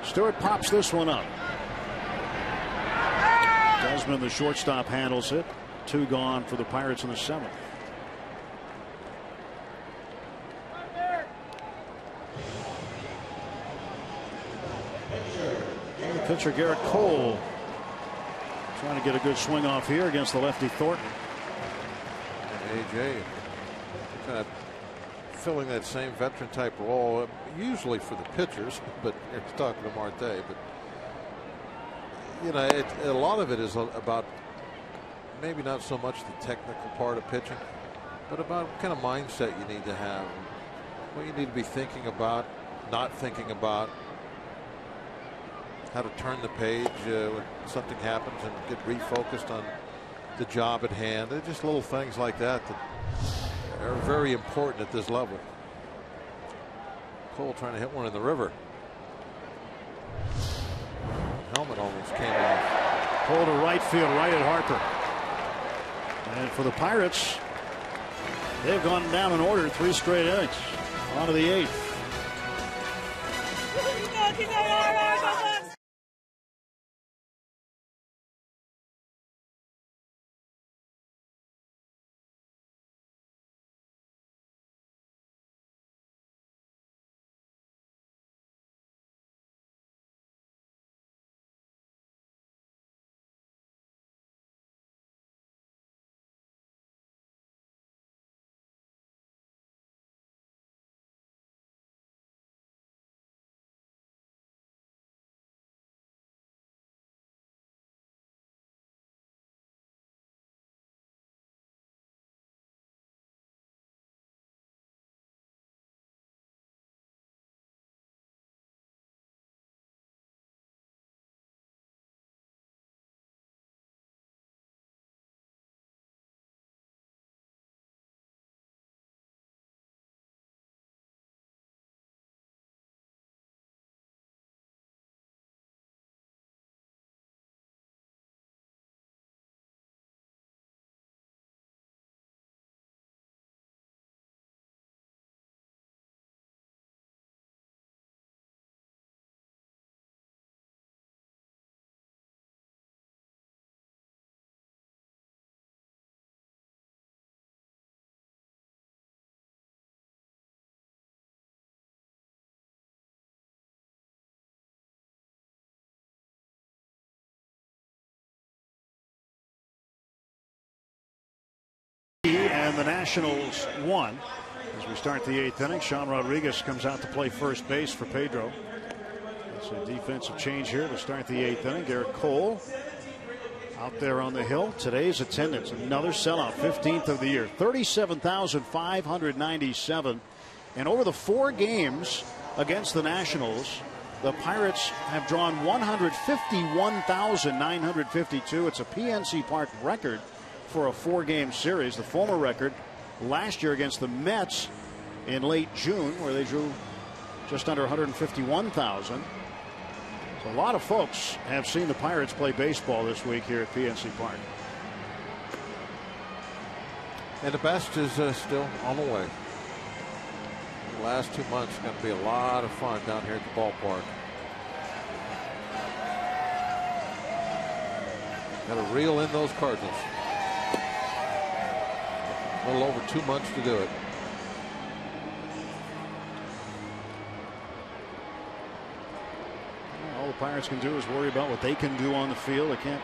Stewart pops this one up. Desmond, the shortstop, handles it. 2 gone for the Pirates in the 7th. Pitcher Garrett Cole trying to get a good swing off here against the lefty Thornton. And AJ kind of filling that same veteran type role, usually for the pitchers, but you're talking to Marte. But you know, a lot of it is about maybe not so much the technical part of pitching, but about what kind of mindset you need to have, what you need to be thinking about, not thinking about, how to turn the page when something happens and get refocused on the job at hand. They're just little things like that that are very important at this level. Cole trying to hit one in the river. Helmet almost came off. Cole to right field, right at Harper. And for the Pirates, they've gone down in order 3 straight innings. On to the 8th. And the Nationals won. As we start the 8th inning, Sean Rodriguez comes out to play first base for Pedro. It's a defensive change here to start the 8th inning. Garrett Cole out there on the hill. Today's attendance, another sellout, 15th of the year, 37,597 And over the 4 games against the Nationals, the Pirates have drawn 151,952. It's a PNC Park record for a 4-game series. The former record last year against the Mets in late June, where they drew just under 151,000. So a lot of folks have seen the Pirates play baseball this week here at PNC Park. And the best is still on the way. The last 2 months are going to be a lot of fun down here at the ballpark. Got to reel in those Cardinals. A little over 2 months to do it. All the Pirates can do is worry about what they can do on the field. They can't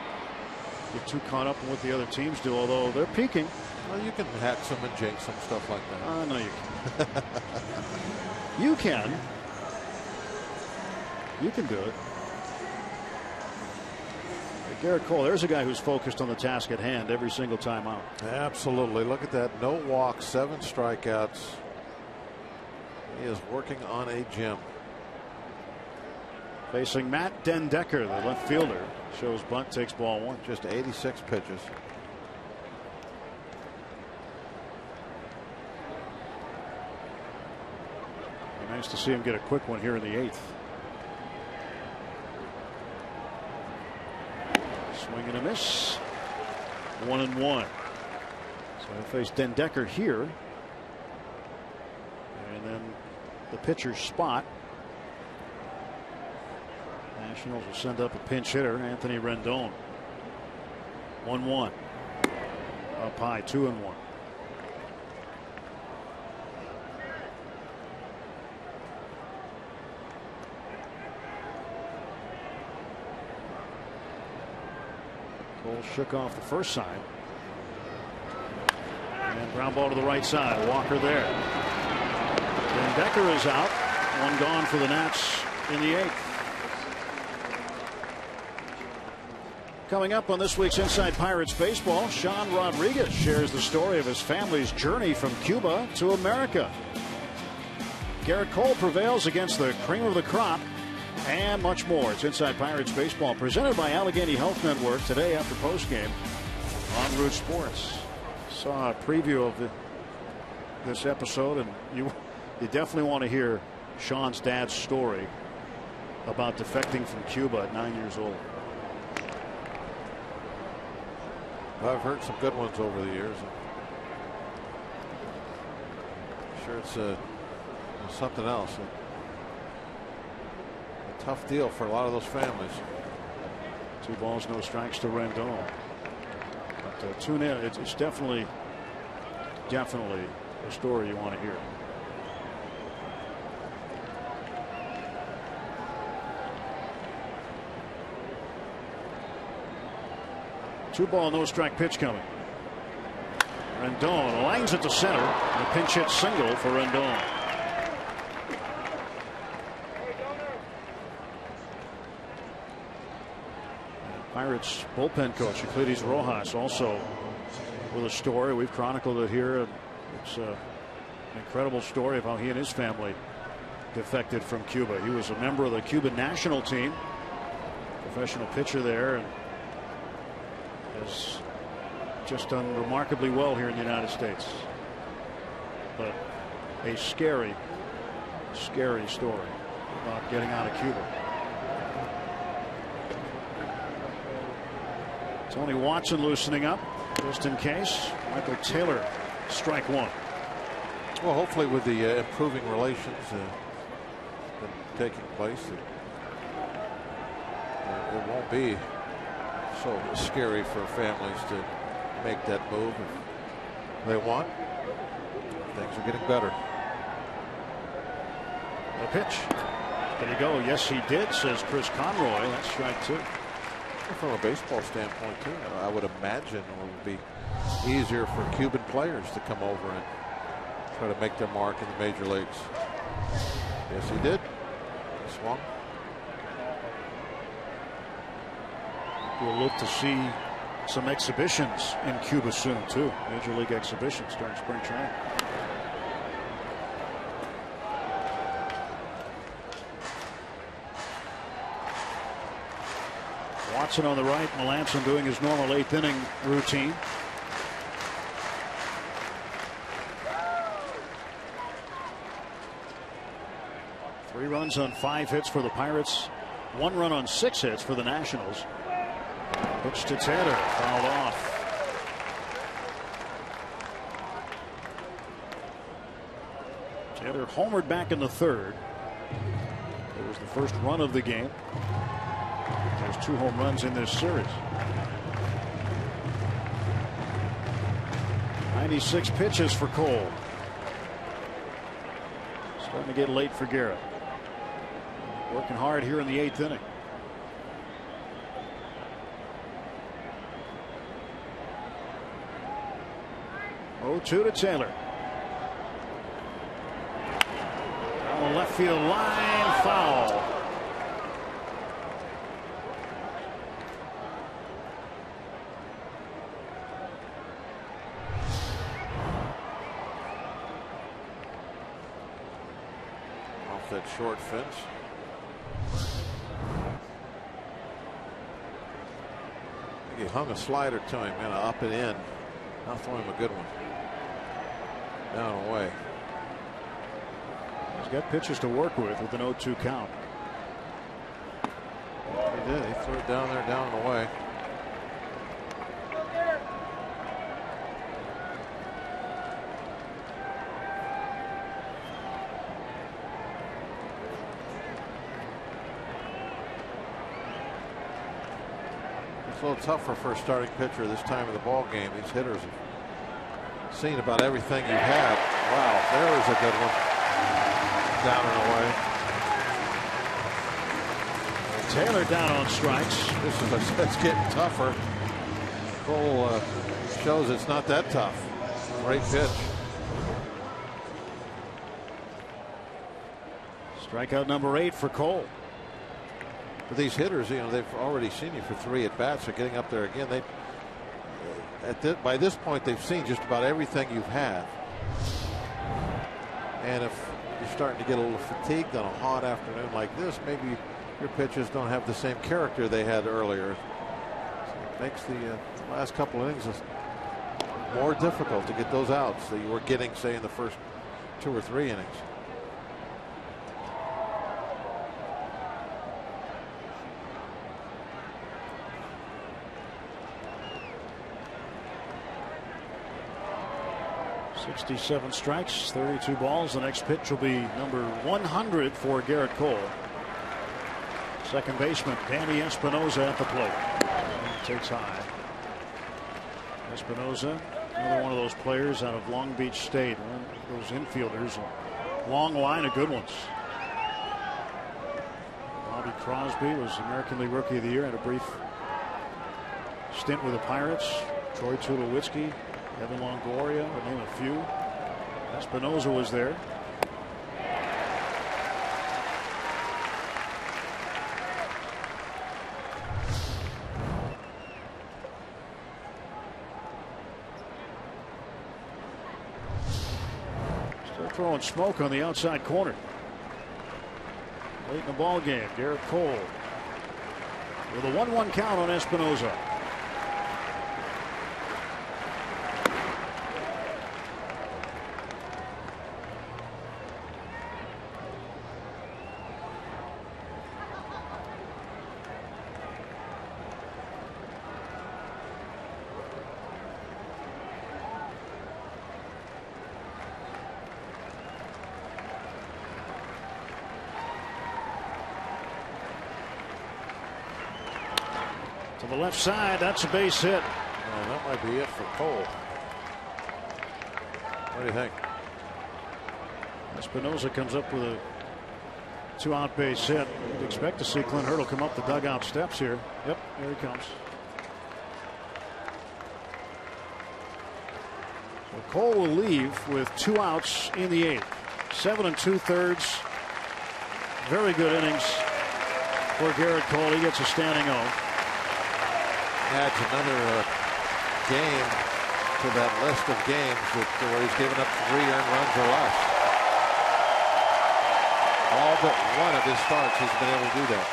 get too caught up in what the other teams do, although they're peaking. Well, you can hack some and jinx some stuff like that. No, you can. You can. You can do it. Garrett Cole, there's a guy who's focused on the task at hand every single time out. Absolutely. Look at that. No walks, 7 strikeouts. He is working on a gym. Facing Matt Dendecker, the left fielder. Shows bunt, takes ball 1. Just 86 pitches. Nice to see him get a quick one here in the 8th. Swing and a miss. 1-1. So he'll face Dendecker here. And then the pitcher's spot. Nationals will send up a pinch hitter, Anthony Rendon. 1-1. Up high, 2-1. Cole shook off the first side. And ground ball to the right side. Walker there. And Decker is out. 1 gone for the Nats in the 8th. Coming up on this week's Inside Pirates Baseball, Sean Rodriguez shares the story of his family's journey from Cuba to America. Garrett Cole prevails against the cream of the crop, and much more. It's Inside Pirates Baseball, presented by Allegheny Health Network, today after postgame on Root Sports. Saw a preview of this episode, and you definitely want to hear Sean's dad's story about defecting from Cuba at 9 years old. I've heard some good ones over the years. I'm sure it's something else. A tough deal for a lot of those families. 2 balls, no strikes to Rendon. But tune in. It's definitely a story you want to hear. Two ball, no strike pitch coming. Rendon lines it to center. A pinch hit single for Rendon. Pirates bullpen coach Euclides Rojas also with a story. We've chronicled it here. It's an incredible story of how he and his family defected from Cuba. He was a member of the Cuban national team, professional pitcher there, and has just done remarkably well here in the United States. But a scary story about getting out of Cuba. Tony Watson loosening up just in case. Michael Taylor, strike 1. Well, hopefully with the improving relations taking place, it won't be so scary for families to make that move if they want. Things are getting better. The pitch. Did he go? Yes, he did, says Chris Conroy. That's strike 2. From a baseball standpoint, too, I would imagine it would be easier for Cuban players to come over and try to make their mark in the major leagues. Yes, he did. He swung. We'll look to see some exhibitions in Cuba soon, too. Major league exhibitions during spring training. Watson on the right, Melanson doing his normal 8th inning routine. Three runs on 5 hits for the Pirates. 1 run on 6 hits for the Nationals. Pitch to Taylor, fouled off. Taylor homered back in the 3rd. It was the first run of the game. There's 2 home runs in this series. 96 pitches for Cole. Starting to get late for Garrett. Working hard here in the 8th inning. Oh, 2 to Taylor. Down the left field line, foul. Off that short fence. He hung a slider to him, kind of up and in. I'll throw him a good one. Down and away. He's got pitches to work with an 0-2 count. He did. He threw it down there, down and away. It's a little tougher for a starting pitcher this time of the ball game. These hitters have seen about everything you have. Wow, there is a good one. Down and away. Taylor down on strikes. It's getting tougher. Cole shows it's not that tough. Great pitch. Strikeout number 8 for Cole. But these hitters, you know, they've already seen you for 3 at bats. So getting up there again, by this point, they've seen just about everything you've had. And if you're starting to get a little fatigued on a hot afternoon like this, maybe your pitches don't have the same character they had earlier. So it makes the last couple innings more difficult to get those outs that you were getting, say, in the first 2 or 3 innings. '67 strikes, 32 balls. The next pitch will be number 100 for Garrett Cole. Second baseman Danny Espinosa at the plate. He takes high. Espinosa, another one of those players out of Long Beach State. One of those infielders. A long line of good ones. Bobby Crosby was American League Rookie of the Year. Had a brief stint with the Pirates. Troy Tulowitzki, Evan Longoria, to name a few. Espinosa was there. Still throwing smoke on the outside corner. Late in the ball game, Garrett Cole with a 1-1 count on Espinosa. To the left side, that's a base hit. Oh, that might be it for Cole. What do you think? Espinosa comes up with a 2-out base hit. You'd expect to see Clint Hurdle come up the dugout steps here. Yep, there he comes. So Cole will leave with 2 outs in the 8th. 7 2/3. Very good innings for Garrett Cole. He gets a standing O. Adds another game to that list of games where he's given up 3 earned runs or less. All but one of his starts he's been able to do that.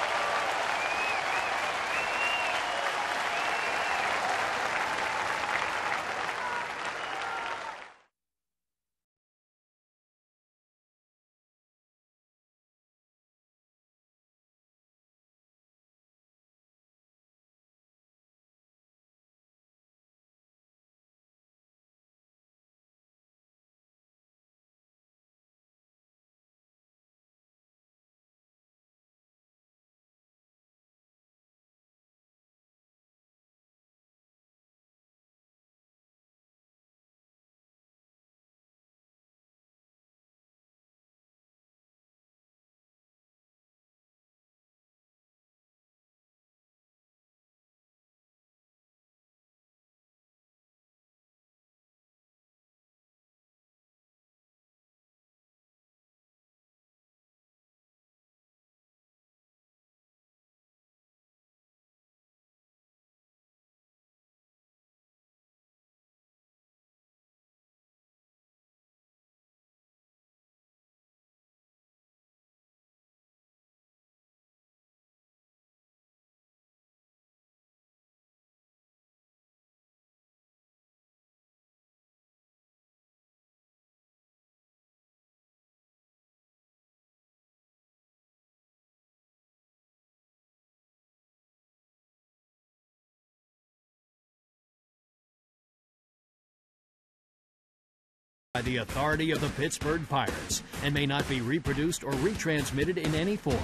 by the authority of the Pittsburgh Pirates and may not be reproduced or retransmitted in any form.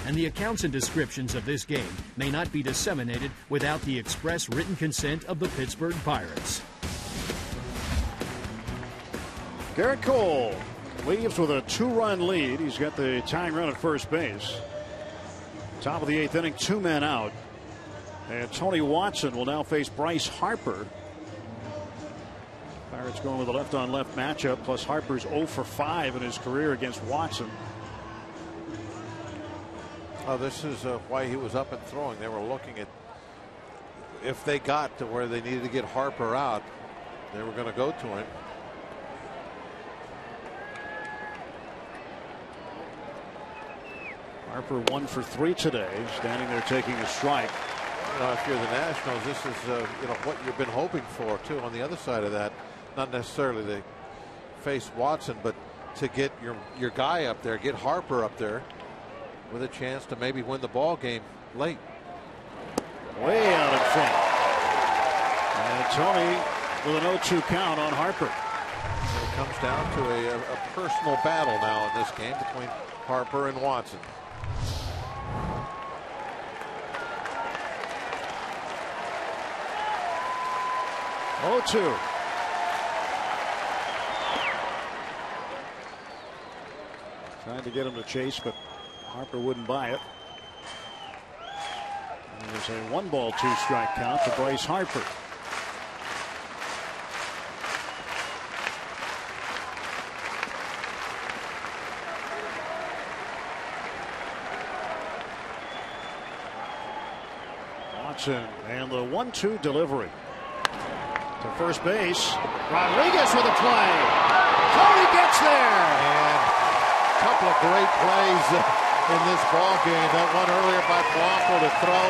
And the accounts and descriptions of this game may not be disseminated without the express written consent of the Pittsburgh Pirates. Garrett Cole leaves with a 2-run lead. He's got the tying run at first base. Top of the 8th inning, 2 men out. And Tony Watson will now face Bryce Harper. Pirates going with a left-on-left matchup, plus Harper's 0 for 5 in his career against Watson. Oh, this is why he was up and throwing. They were looking at if they got to where they needed to get Harper out, they were going to go to him. Harper 1 for 3 today, standing there taking a strike. If you're the Nationals, this is what you've been hoping for too. On the other side of that, not necessarily to face Watson, but to get your guy up there, get Harper up there with a chance to maybe win the ball game late. Way out in front. And Tony with an 0-2 count on Harper. It comes down to a personal battle now in this game between Harper and Watson. Oh, 2. Trying to get him to chase, but Harper wouldn't buy it. And there's a 1-ball, 2-strike count to Bryce Harper. Watson and the 1-2 delivery. To first base, Rodriguez with a play. Tony gets there. And a couple of great plays in this ball game. That one earlier by Blanco to throw,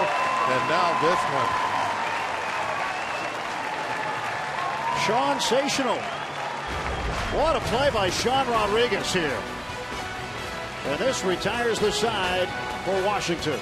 and now this one. Sensational. What a play by Sean Rodriguez here. And this retires the side for Washington.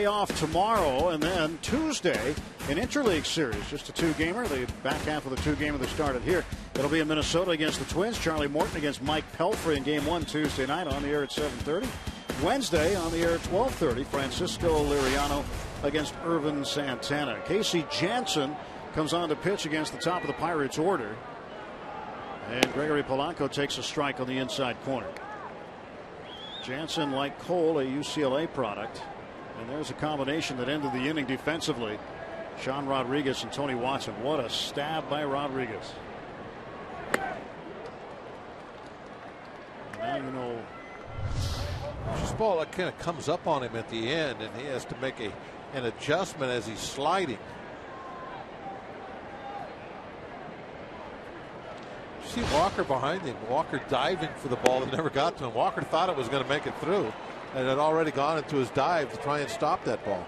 Off tomorrow, and then Tuesday an interleague series, just a 2-gamer. The back half of the 2-gamer that started here. It'll be in Minnesota against the Twins. Charlie Morton against Mike Pelfrey in Game 1 Tuesday night, on the air at 7:30. Wednesday on the air at 12:30. Francisco Liriano against Irvin Santana. Casey Jansen comes on to pitch against the top of the Pirates order, and Gregory Polanco takes a strike on the inside corner. Jansen, like Cole, a UCLA product. And there's a combination that ended the inning defensively. Sean Rodriguez and Tony Watson. What a stab by Rodriguez. Now you know This ball kind of comes up on him at the end, and he has to make an adjustment as he's sliding. See Walker behind him. Walker diving for the ball that never got to him. Walker thought it was going to make it through and had already gone into his dive to try and stop that ball.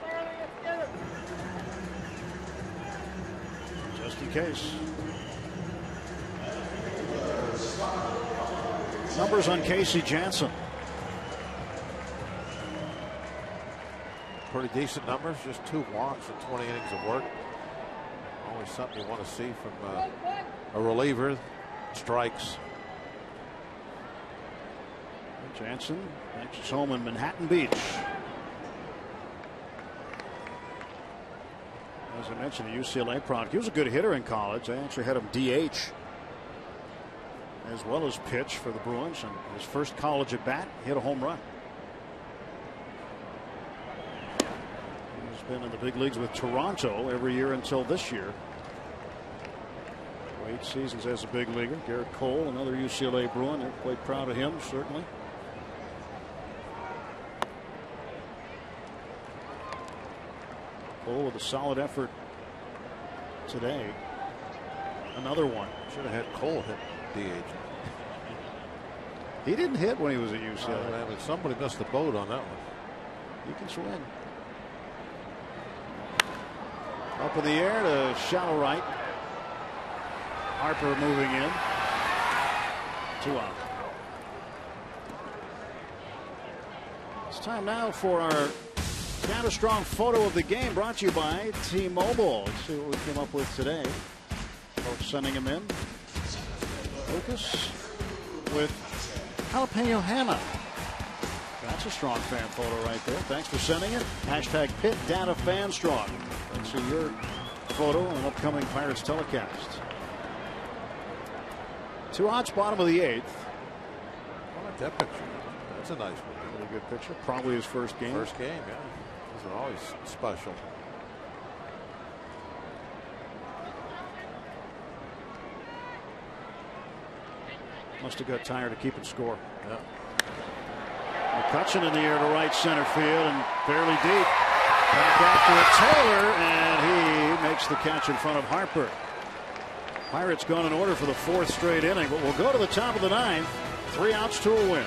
Just in case. Numbers on Casey Janssen. Pretty decent numbers. Just 2 walks and 20 innings of work. Always something you want to see from a reliever. Strikes. Janssen makes his home in Manhattan Beach. As I mentioned, a UCLA product. He was a good hitter in college. They actually had him DH as well as pitch for the Bruins. And his first college at bat, hit a home run. He's been in the big leagues with Toronto every year until this year. 8 seasons as a big leaguer. Garrett Cole, another UCLA Bruin. They're quite proud of him, certainly. Cole with a solid effort today. Another one. Should have had Cole hit DH. He didn't hit when he was at UCLA. I mean, somebody missed the boat on that one. He can swing. Up in the air to shallow right. Harper moving in. 2 out. It's time now for our Counter Strong photo of the game, brought to you by T-Mobile. Let's see what we came up with today. Folks sending them in. Lucas with jalapeno hammer. That's a strong fan photo right there. Thanks for sending it. Hashtag Pitt Data Fan Strong. Let's see your photo on an upcoming Pirates telecast. 2 outs, bottom of the 8th. I like that picture. That's a nice one. Really good picture. Probably his first game. First game, yeah. Those are always special. Must have got tired of keeping score. Yeah. McCutcheon in the air to right center field and fairly deep. Back after it, Taylor, and he makes the catch in front of Harper. Pirates gone in order for the 4th straight inning, but we'll go to the top of the 9th. 3 outs to a win.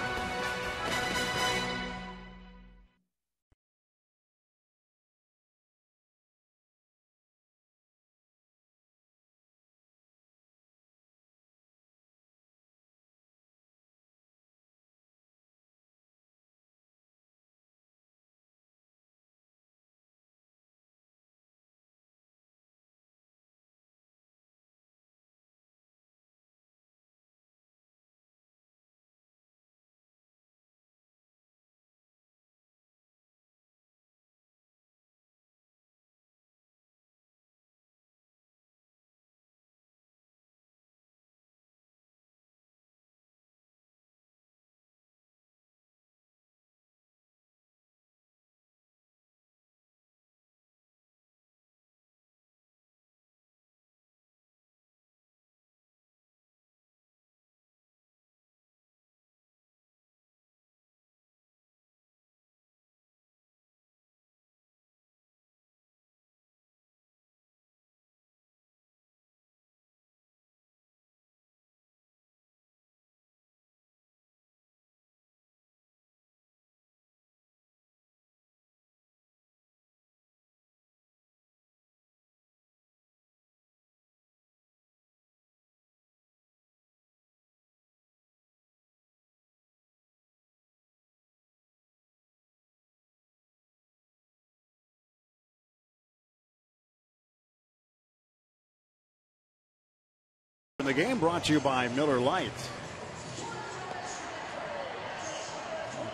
The game brought to you by Miller Lite.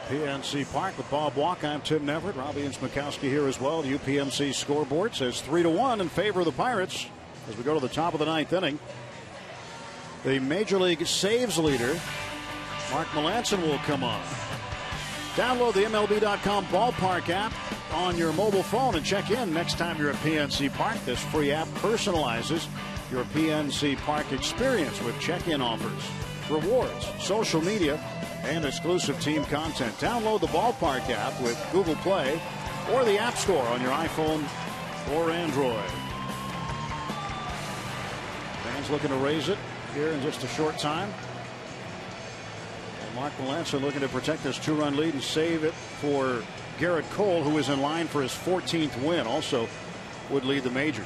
PNC Park with Bob Walk. I'm Tim Neverett. Robbie and Smikowski here as well. The UPMC scoreboard says 3-1 in favor of the Pirates as we go to the top of the 9th inning. The Major League saves leader, Mark Melancon, will come on. Download the MLB.com ballpark app on your mobile phone and check in next time you're at PNC Park. This free app personalizes your PNC Park experience with check-in offers, rewards, social media, and exclusive team content. Download the Ballpark app with Google Play or the App Store on your iPhone or Android. Fans looking to raise it here in just a short time. And Mark Melancon looking to protect this 2-run lead and save it for Garrett Cole, who is in line for his 14th win. Also would lead the majors.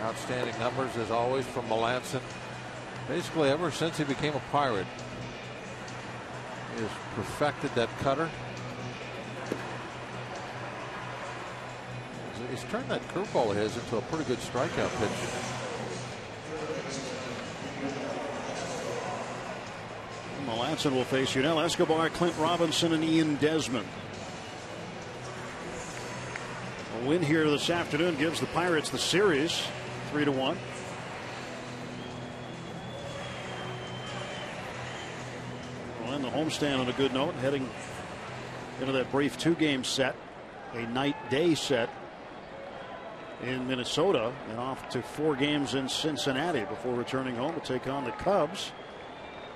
Outstanding numbers as always from Melancon. Basically ever since he became a Pirate, he has perfected that cutter. He's turned that curveball of his into a pretty good strikeout pitch. Melancon will face Yunel Escobar, Clint Robinson, and Ian Desmond. A win here this afternoon gives the Pirates the series 3-1. We'll end the homestand on a good note, heading into that brief 2-game set, a night-day set in Minnesota, and off to 4 games in Cincinnati before returning home to take on the Cubs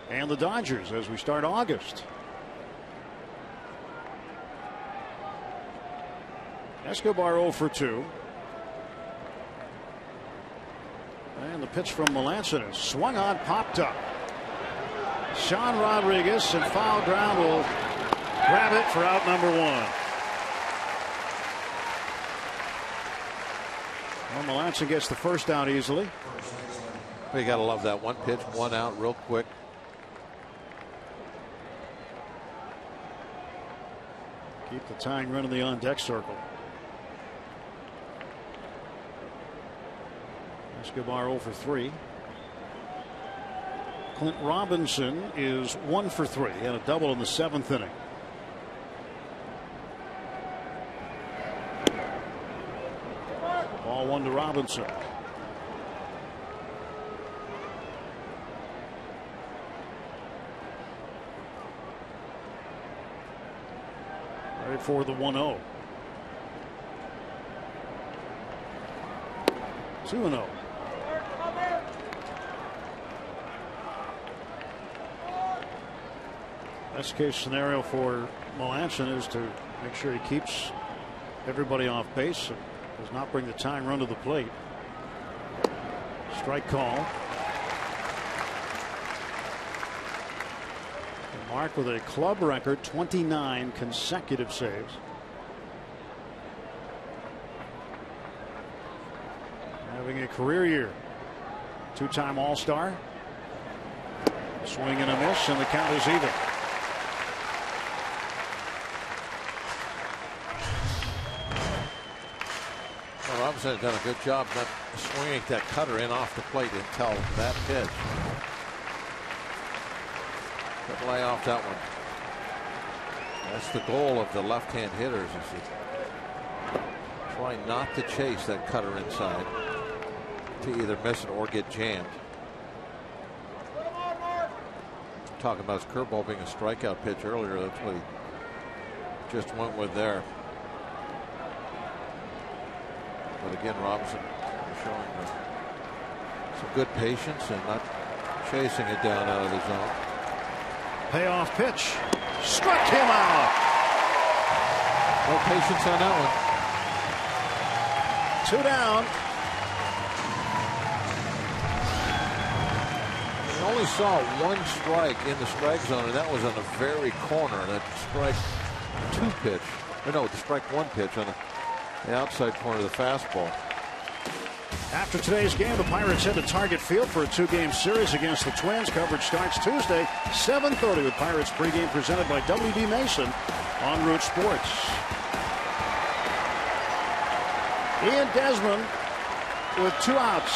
and the Dodgers as we start August. Escobar 0 for 2. And the pitch from Melancon is swung on, popped up. Sean Rodriguez, and foul ground will grab it for out number 1. Well, Melancon gets the first out easily. Well, you got to love that one pitch, 1 out real quick. Keep the tying run in the on-deck circle. Escobar 0 for 3. Clint Robinson is 1 for 3 and a double in the 7th inning. Ball 1 to Robinson. Ready for the 1-0. 2-0. Best case scenario for Melancon is to make sure he keeps everybody off base and does not bring the tying run to the plate. Strike call. And Mark with a club record 29 consecutive saves. Having a career year. 2-time All-Star. Swing and a miss, and the count is even. Robinson has done a good job not swinging that cutter in off the plate until that pitch. But lay off that one. That's the goal of the left-hand hitters, is to try not to chase that cutter inside to either miss it or get jammed. Talking about his curveball being a strikeout pitch earlier, that's what he just went with there. But again, Robinson showing some good patience and not chasing it down out of the zone. Payoff pitch. Struck him out. No patience on that one. 2 down. We only saw 1 strike in the strike zone, and that was on the very corner. That strike 2 pitch. Or no, the strike 1 pitch on the outside corner of the fastball. After today's game, the Pirates head to Target Field for a 2-game series against the Twins. Coverage starts Tuesday, 7:30 with Pirates pregame presented by W.D. Mason on Root Sports. Ian Desmond with 2 outs.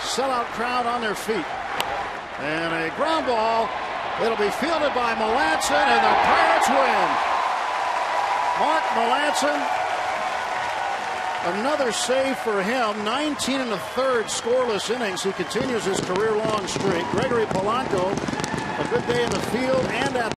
Sellout crowd on their feet. And a ground ball. It'll be fielded by Melancon, and the Pirates win. Mark Melancon. Another save for him. 19 1/3 scoreless innings. He continues his career-long streak. Gregory Polanco, a good day in the field and at